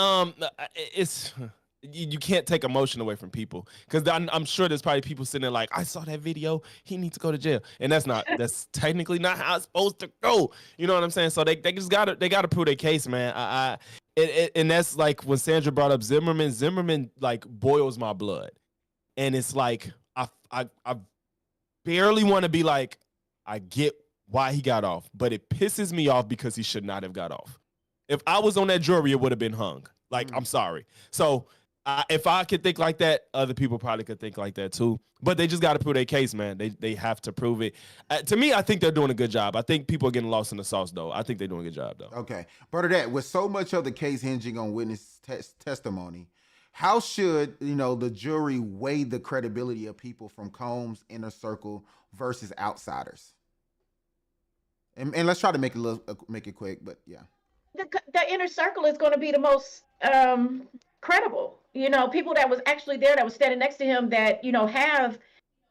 it's you can't take emotion away from people, because I'm sure there's probably people sitting there like, I saw that video, he needs to go to jail, and that's technically not how it's supposed to go. You know what I'm saying? So they just gotta prove their case, man. And that's like when Sandra brought up Zimmerman. Zimmerman like boils my blood, and it's like I barely want to be like, I get why he got off, but it pisses me off because he should not have got off. If I was on that jury, it would have been hung. Like, I'm sorry. So if I could think like that, other people probably could think like that too. But they just got to prove their case, man. They have to prove it. To me, I think they're doing a good job. I think people are getting lost in the sauce, though. I think they're doing a good job, though. Okay. Bernadette, with so much of the case hinging on witness testimony, how should the jury weigh the credibility of people from Combs' inner circle versus outsiders? And let's try to make it quick, but yeah. The inner circle is going to be the most credible. People that was actually there, that was standing next to him, that have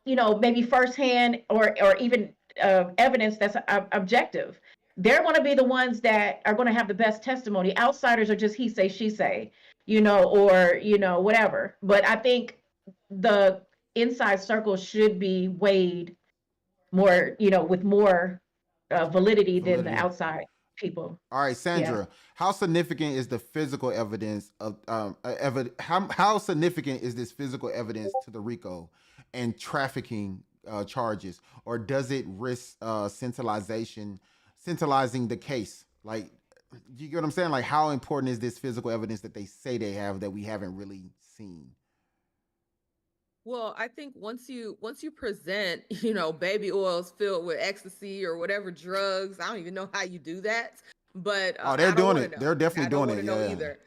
maybe firsthand or even evidence that's objective. They're going to be the ones that are going to have the best testimony. Outsiders are just he say, she say, or whatever. But I think the inside circle should be weighed more, with more validity than the outside people. All right, Sandra, how significant is the physical evidence of how significant is this physical evidence to the RICO and trafficking charges, or does it risk centralizing the case? Like, you get what I'm saying? Like, how important is this physical evidence that they say they have that we haven't really seen? Well, I think once you present, baby oils filled with ecstasy or whatever drugs, I don't even know how you do that. But they're doing it. They're definitely doing it. Yeah. Either.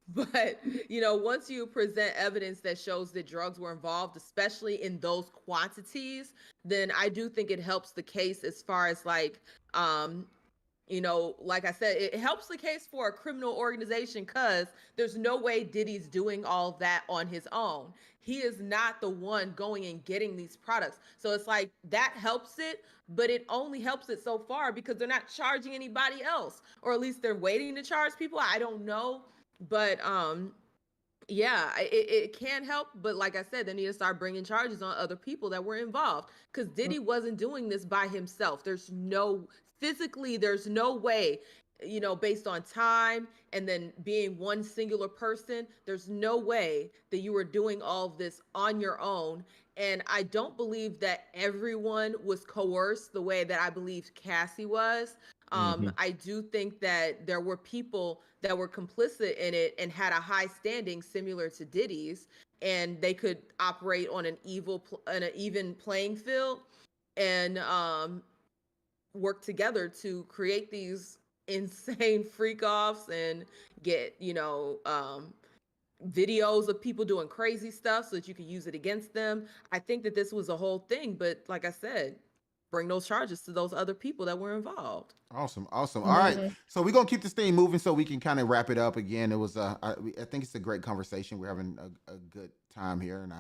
But, once you present evidence that shows that drugs were involved, especially in those quantities, then I do think it helps the case as far as like, like I said, it helps the case for a criminal organization because there's no way Diddy's doing all of that on his own. He is not the one going and getting these products. So it's like that helps it, but it only helps it so far because they're not charging anybody else, or at least they're waiting to charge people. I don't know. But yeah, it can help, but like I said, they need to start bringing charges on other people that were involved because Diddy wasn't doing this by himself. There's no way, based on time and then being one singular person, there's no way that you were doing all of this on your own. And I don't believe that everyone was coerced the way that I believe Cassie was. I do think that there were people that were complicit in it and had a high standing similar to Diddy's, and they could operate on an even playing field and work together to create these insane freak offs and get, videos of people doing crazy stuff so that you can use it against them. I think that this was a whole thing, but like I said, bring those charges to those other people that were involved. Awesome. All right. So we're going to keep this thing moving so we can kind of wrap it up. Again, it was, I think it's a great conversation. We're having a good time here, and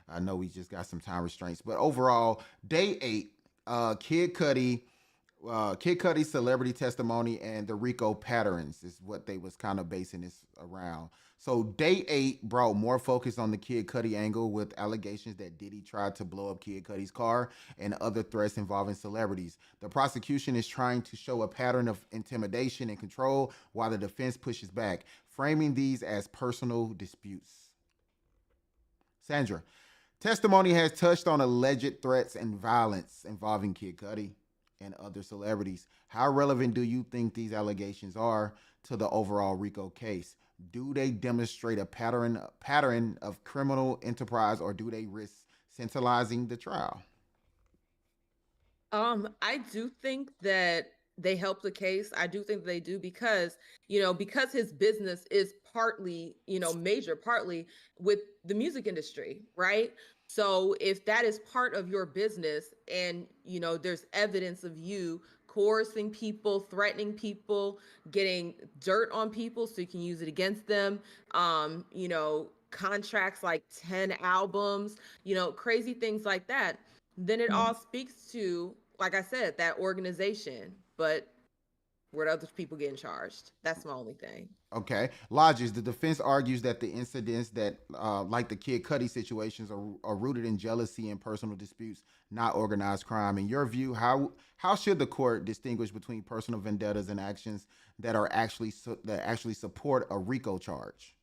I know we just got some time restraints. But overall, day 8, Kid Cudi's celebrity testimony and the RICO patterns is what they was kind of basing this around. So day 8 brought more focus on the Kid Cudi angle with allegations that Diddy tried to blow up Kid Cudi's car and other threats involving celebrities. The prosecution is trying to show a pattern of intimidation and control while the defense pushes back, framing these as personal disputes. Sandra, testimony has touched on alleged threats and violence involving Kid Cudi and other celebrities. How relevant do you think these allegations are to the overall RICO case? Do they demonstrate a pattern of criminal enterprise, or do they risk centralizing the trial? I do think that they help the case. I do think they do because his business is partly, partly with the music industry, right? So if that is part of your business and, there's evidence of you coercing people, threatening people, getting dirt on people so you can use it against them, contracts like 10 albums, crazy things like that, then it all speaks to, like I said, that organization. But where other people getting charged? That's my only thing. Okay. Lodges, the defense argues that the incidents that, like the Kid Cudi situations, are rooted in jealousy and personal disputes, not organized crime. In your view, how should the court distinguish between personal vendettas and actions that actually support a RICO charge?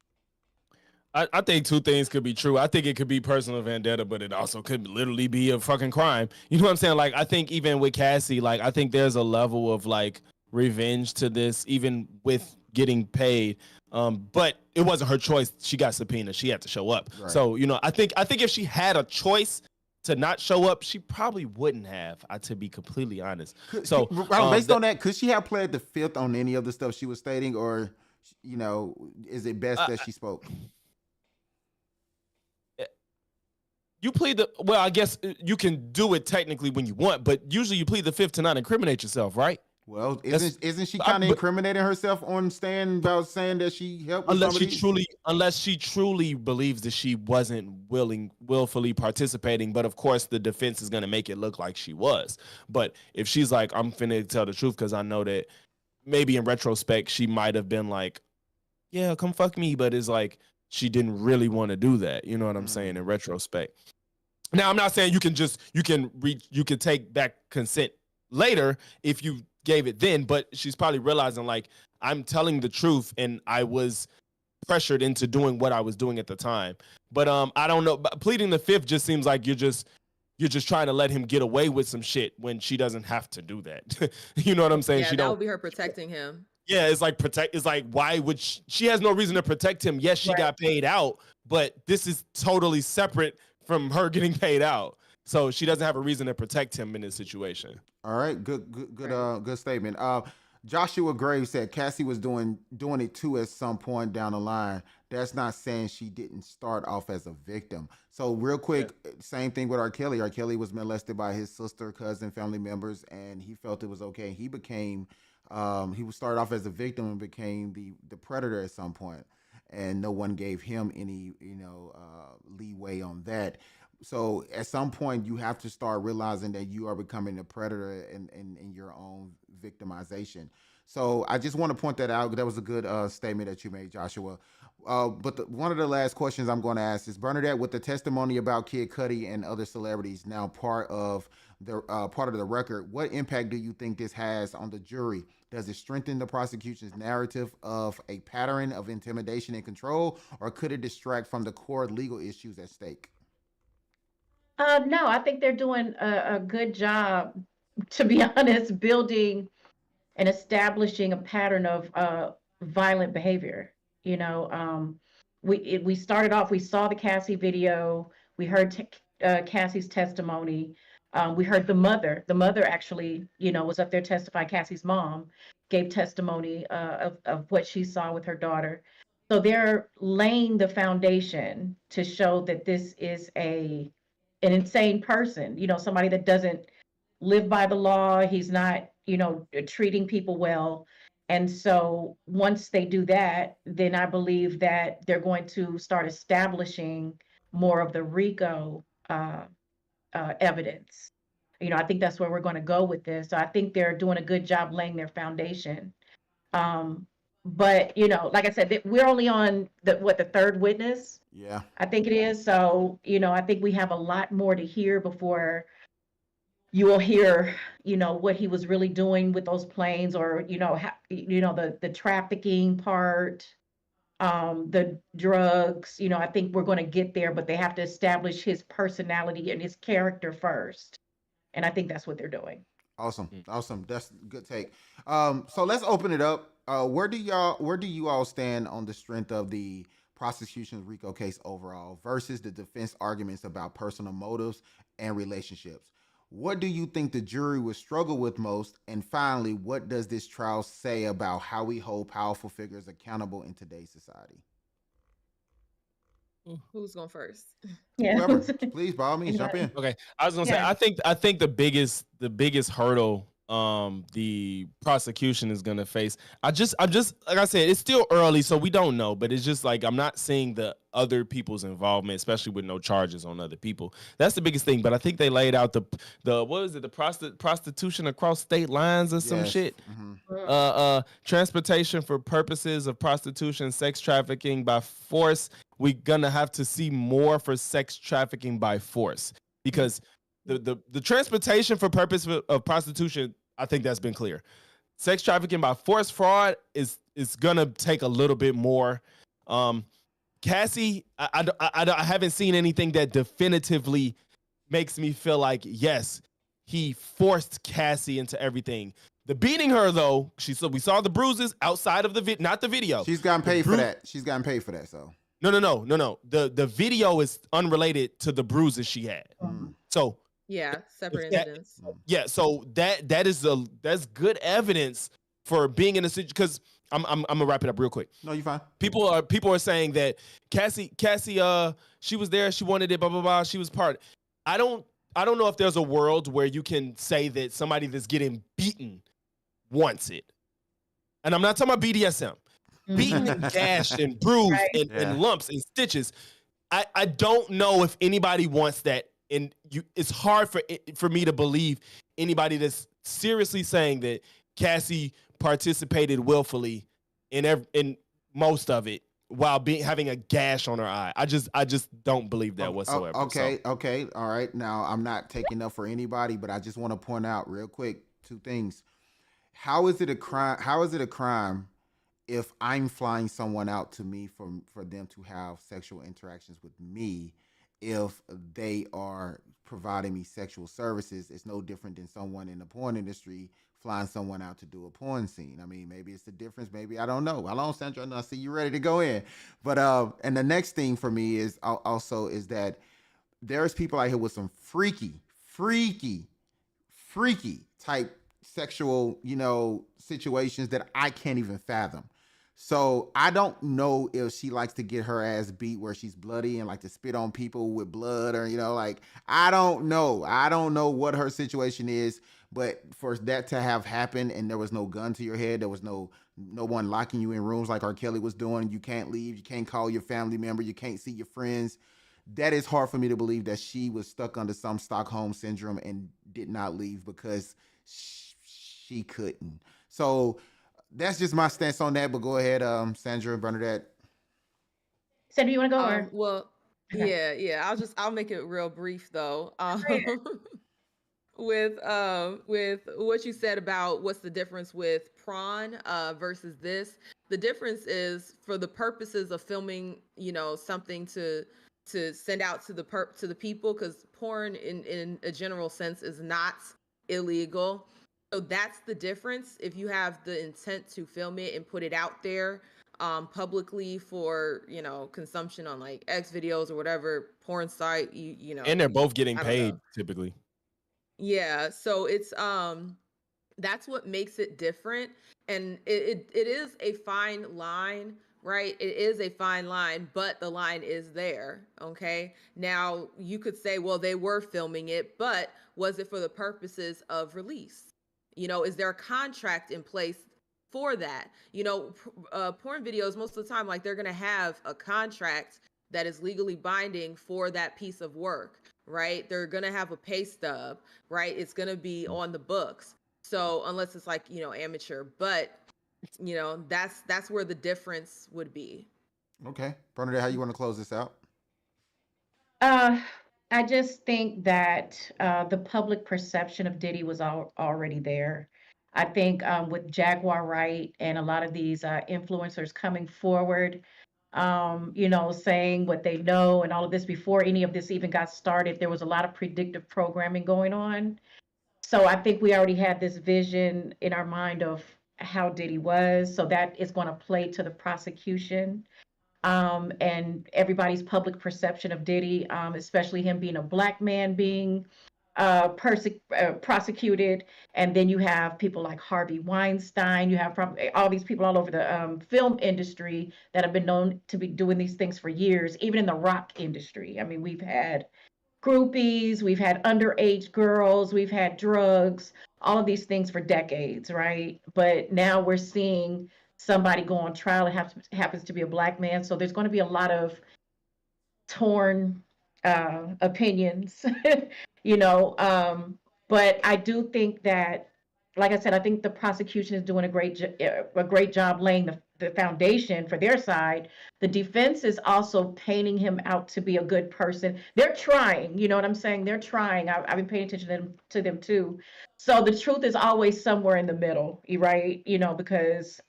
I think two things could be true. I think it could be personal vendetta, but it also could literally be a fucking crime. You know what I'm saying? Like, I think even with Cassie, like, I think there's a level of like revenge to this, even with getting paid. But it wasn't her choice. She got subpoenaed. She had to show up. Right. So, I think if she had a choice to not show up, she probably wouldn't have, to be completely honest. So based on that, could she have pled the fifth on any of the stuff she was stating, or, is it best that she spoke? You plead I guess you can do it technically when you want, but usually you plead the fifth to not incriminate yourself, right? Well, isn't she kind of incriminating herself on stand about saying that she helped? Unless she truly believes that she wasn't willfully participating, but of course the defense is going to make it look like she was. But if she's like, I'm finna tell the truth because I know that maybe in retrospect she might have been like, yeah, come fuck me, but it's like she didn't really want to do that. You know what I'm saying? In retrospect. Now, I'm not saying you can take back consent later if you gave it then, but she's probably realizing like, I'm telling the truth and I was pressured into doing what I was doing at the time. But I don't know. Pleading the fifth just seems like you're just trying to let him get away with some shit when she doesn't have to do that. You know what I'm saying? Yeah, that would be her protecting him. Yeah, it's like why would she has no reason to protect him. Yes, she got paid out, but this is totally separate from her getting paid out. So she doesn't have a reason to protect him in this situation. All right, good statement. Joshua Graves said Cassie was doing it too at some point down the line. That's not saying she didn't start off as a victim. So real quick, same thing with R. Kelly. R. Kelly was molested by his sister, cousin, family members, and he felt it was okay. He became he was started off as a victim and became the predator at some point, and no one gave him any leeway on that. So at some point, you have to start realizing that you are becoming a predator in your own victimization. So I just want to point that out. That was a good statement that you made, Joshua. But one of the last questions I'm going to ask is, Bernadette, with the testimony about Kid Cudi and other celebrities now part of the record, what impact do you think this has on the jury? Does it strengthen the prosecution's narrative of a pattern of intimidation and control, or could it distract from the core legal issues at stake? No, I think they're doing a good job, to be honest, building and establishing a pattern of violent behavior. You know, we started off, we saw the Cassie video, we heard Cassie's testimony, we heard the mother. The mother actually, was up there testifying. Cassie's mom gave testimony of what she saw with her daughter. So they're laying the foundation to show that this is an insane person, somebody that doesn't live by the law. He's not, treating people well. And so once they do that, then I believe that they're going to start establishing more of the RICO evidence. I think that's where we're going to go with this. So I think they're doing a good job laying their foundation. But like I said, we're only on the third witness. Yeah, I think it is. So, I think we have a lot more to hear before you will hear, what he was really doing with those planes, or, the trafficking part, the drugs. I think we're going to get there, but they have to establish his personality and his character first. And I think that's what they're doing. awesome. That's a good take. So let's open it up. Where do you all stand on the strength of the prosecution's RICO case overall versus the defense arguments about personal motives and relationships? What do you think the jury would struggle with most? And finally, what does this trial say about how we hold powerful figures accountable in today's society? Who's going first? Yeah. Whoever, please, by all means, jump in. Okay, I was gonna say, Yeah. I think the biggest hurdle the prosecution is gonna face. I'm just like I said, it's still early, so we don't know. But it's just like I'm not seeing the other people's involvement, especially with no charges on other people. That's the biggest thing. But I think they laid out the what is it, the prostitution across state lines or some Yes. shit. Mhm. Transportation for purposes of prostitution, sex trafficking by force. We're gonna have to see more for sex trafficking by force, because the transportation for purpose of prostitution, I think that's been clear. Sex trafficking by force, fraud is gonna take a little bit more. Cassie, I haven't seen anything that definitively makes me feel like, yes, he forced Cassie into everything. The beating her, though, we saw the bruises outside of not the video. She's gotten paid for that. She's gotten paid for that. So No. The video is unrelated to the bruises she had. So Yeah, separate incidents. yeah, so that's good evidence for being in a situation. Because I'm gonna wrap it up real quick. no, you're fine. People are saying that Cassie, she was there, she wanted it, blah blah blah. She was part. I don't know if there's a world where you can say that somebody that's getting beaten wants it. And I'm not talking about BDSM. Beaten and gashed and bruised and lumps and stitches. I don't know if anybody wants that. And it's hard for me to believe anybody that's seriously saying that Cassie participated willfully in most of it while having a gash on her eye. I just don't believe that whatsoever. Okay, all right. Now I'm not taking up for anybody, but I just want to point out real quick two things. How is it a crime? How is it a crime if I'm flying someone out to me for them to have sexual interactions with me? If they are providing me sexual services, it's no different than someone in the porn industry flying someone out to do a porn scene. I mean, maybe it's the difference. Maybe I don't know. Hello, Sandra. I see you ready to go in. But and the next thing for me is also is that there's people out here with some freaky type sexual, situations that I can't even fathom. So I don't know if she likes to get her ass beat where she's bloody and like to spit on people with blood, or like, I don't know. I don't know what her situation is, but for that to have happened and there was no gun to your head, there was no one locking you in rooms like R. Kelly was doing. You can't leave. You can't call your family member. You can't see your friends. That is hard for me to believe that she was stuck under some Stockholm syndrome and did not leave because she couldn't. So that's just my stance on that. But go ahead, Sandra and Bernadette. So do you want to go Well, Okay. yeah. I'll make it real brief though. With what you said about what's the difference with prawn versus this. The difference is for the purposes of filming, something to send out to the people, because porn in a general sense is not illegal. So that's the difference. If you have the intent to film it and put it out there publicly for consumption on like X videos or whatever porn site, And they're both getting I don't know. paid typically. Yeah, so it's that's what makes it different. And it is a fine line, right? It is a fine line, but the line is there. Okay. Now you could say, well, they were filming it, but was it for the purposes of release? Is there a contract in place for that? Porn videos, most of the time, like, they're going to have a contract that is legally binding for that piece of work, right? They're going to have a pay stub, right? It's going to be on the books. So unless it's like, amateur, but that's where the difference would be. Okay, Bernadette, how you want to close this out? I just think that the public perception of Diddy was already there. I think with Jaguar Wright and a lot of these influencers coming forward, saying what they know and all of this before any of this even got started, there was a lot of predictive programming going on. So I think we already had this vision in our mind of how Diddy was. So that is going to play to the prosecution and everybody's public perception of Diddy, especially him being a black man being prosecuted. And then you have people like Harvey Weinstein. You have all these people all over the film industry that have been known to be doing these things for years, even in the rock industry. I mean, we've had groupies, we've had underage girls, we've had drugs, all of these things for decades, right? But now we're seeing somebody go on trial. It happens to be a black man. So there's going to be a lot of torn opinions, you know. But I do think that, like I said, I think the prosecution is doing a great job laying the foundation for their side. The defense is also painting him out to be a good person. They're trying, you know what I'm saying? They're trying. I've been paying attention to them too. So the truth is always somewhere in the middle, right? Because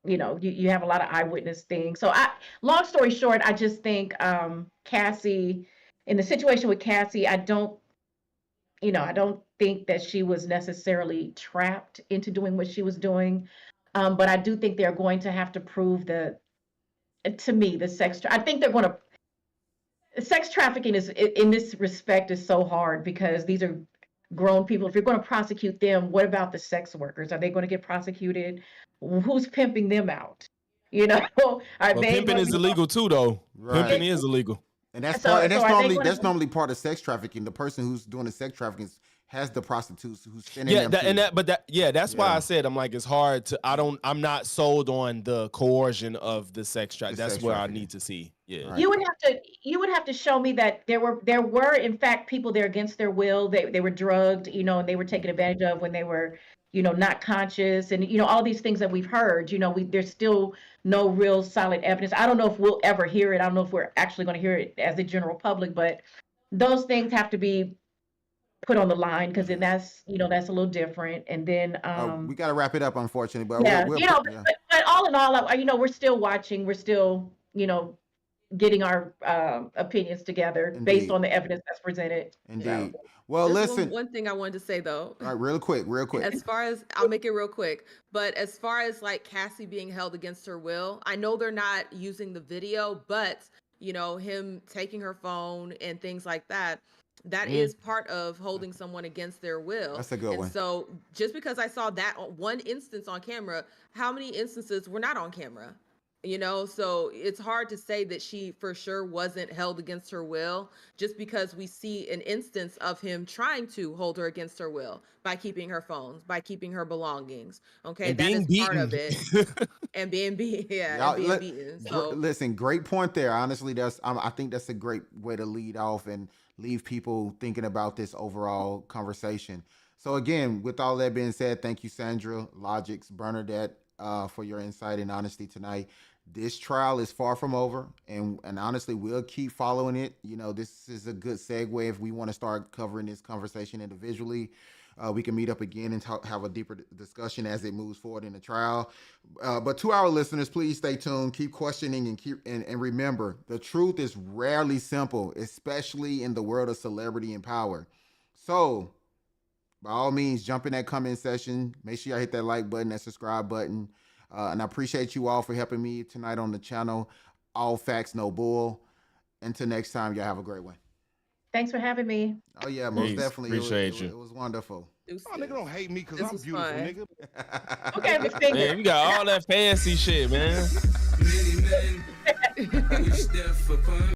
you have a lot of eyewitness things. So long story short, I just think Cassie, in the situation with Cassie, I don't think that she was necessarily trapped into doing what she was doing. But I do think they're going to have to prove to me, the I think they're going to, sex trafficking is, in this respect, is so hard because these are grown people. If you're going to prosecute them, what about the sex workers? Are they going to get prosecuted? Who's pimping them out? Are Well, they pimping is illegal too, though. Right. Pimping is illegal. And that's So- part. And so that's are they normally gonna- that's normally part of sex trafficking. The person who's doing the sex trafficking has the prostitutes who's sending Yeah, them. that's why Yeah. I said I'm it's hard to. I'm not sold on the coercion of the sex trafficking. The That's sex where I trafficking. need to see. Yeah. Right. You would have to show me that there were in fact people there against their will. They were drugged, and they were taken advantage of when they were, not conscious, and all these things that we've heard. There's still no real solid evidence. I don't know if we'll ever hear it. I don't know if we're actually going to hear it as the general public, but those things have to be put on the line because then that's a little different. And then We got to wrap it up, unfortunately. But yeah, we'll but all in all, we're still watching. We're still getting our opinions together based Indeed. on the evidence that's presented. Indeed. So, Well, Just listen. one thing I wanted to say though. All right, real quick. As far as, I'll make it real quick, but as far as like Cassie being held against her will, I know they're not using the video, but him taking her phone and things like that. That is part of holding someone against their will. That's a good and one. So just because I saw that one instance on camera, how many instances were not on camera? So it's hard to say that she for sure wasn't held against her will just because we see an instance of him trying to hold her against her will by keeping her phones, by keeping her belongings. Okay, And that being is part of beaten. it. And being beaten, Y'all, and being beaten. So listen, great point there. Honestly, I think that's a great way to lead off and leave people thinking about this overall conversation. So again, with all that being said, thank you, Sandra, Logix, Bernadette, for your insight and honesty tonight. This trial is far from over, and honestly, we'll keep following it. This is a good segue if we want to start covering this conversation individually. We can meet up again and have a deeper discussion as it moves forward in the trial. But to our listeners, please stay tuned, keep questioning, and remember, the truth is rarely simple, especially in the world of celebrity and power. So, by all means, jump in that comment section. Make sure you hit that like button, that subscribe button. And I appreciate you all for helping me tonight on the channel. All facts, no bull. Until next time, y'all have a great one. Thanks for having me. Oh, yeah, most Peace. definitely. Appreciate It was wonderful. Oh, nigga, don't hate me because This I'm was beautiful, fun. nigga. Okay, Miss Finger. Man, you got all that fancy shit, man. Many men wish death for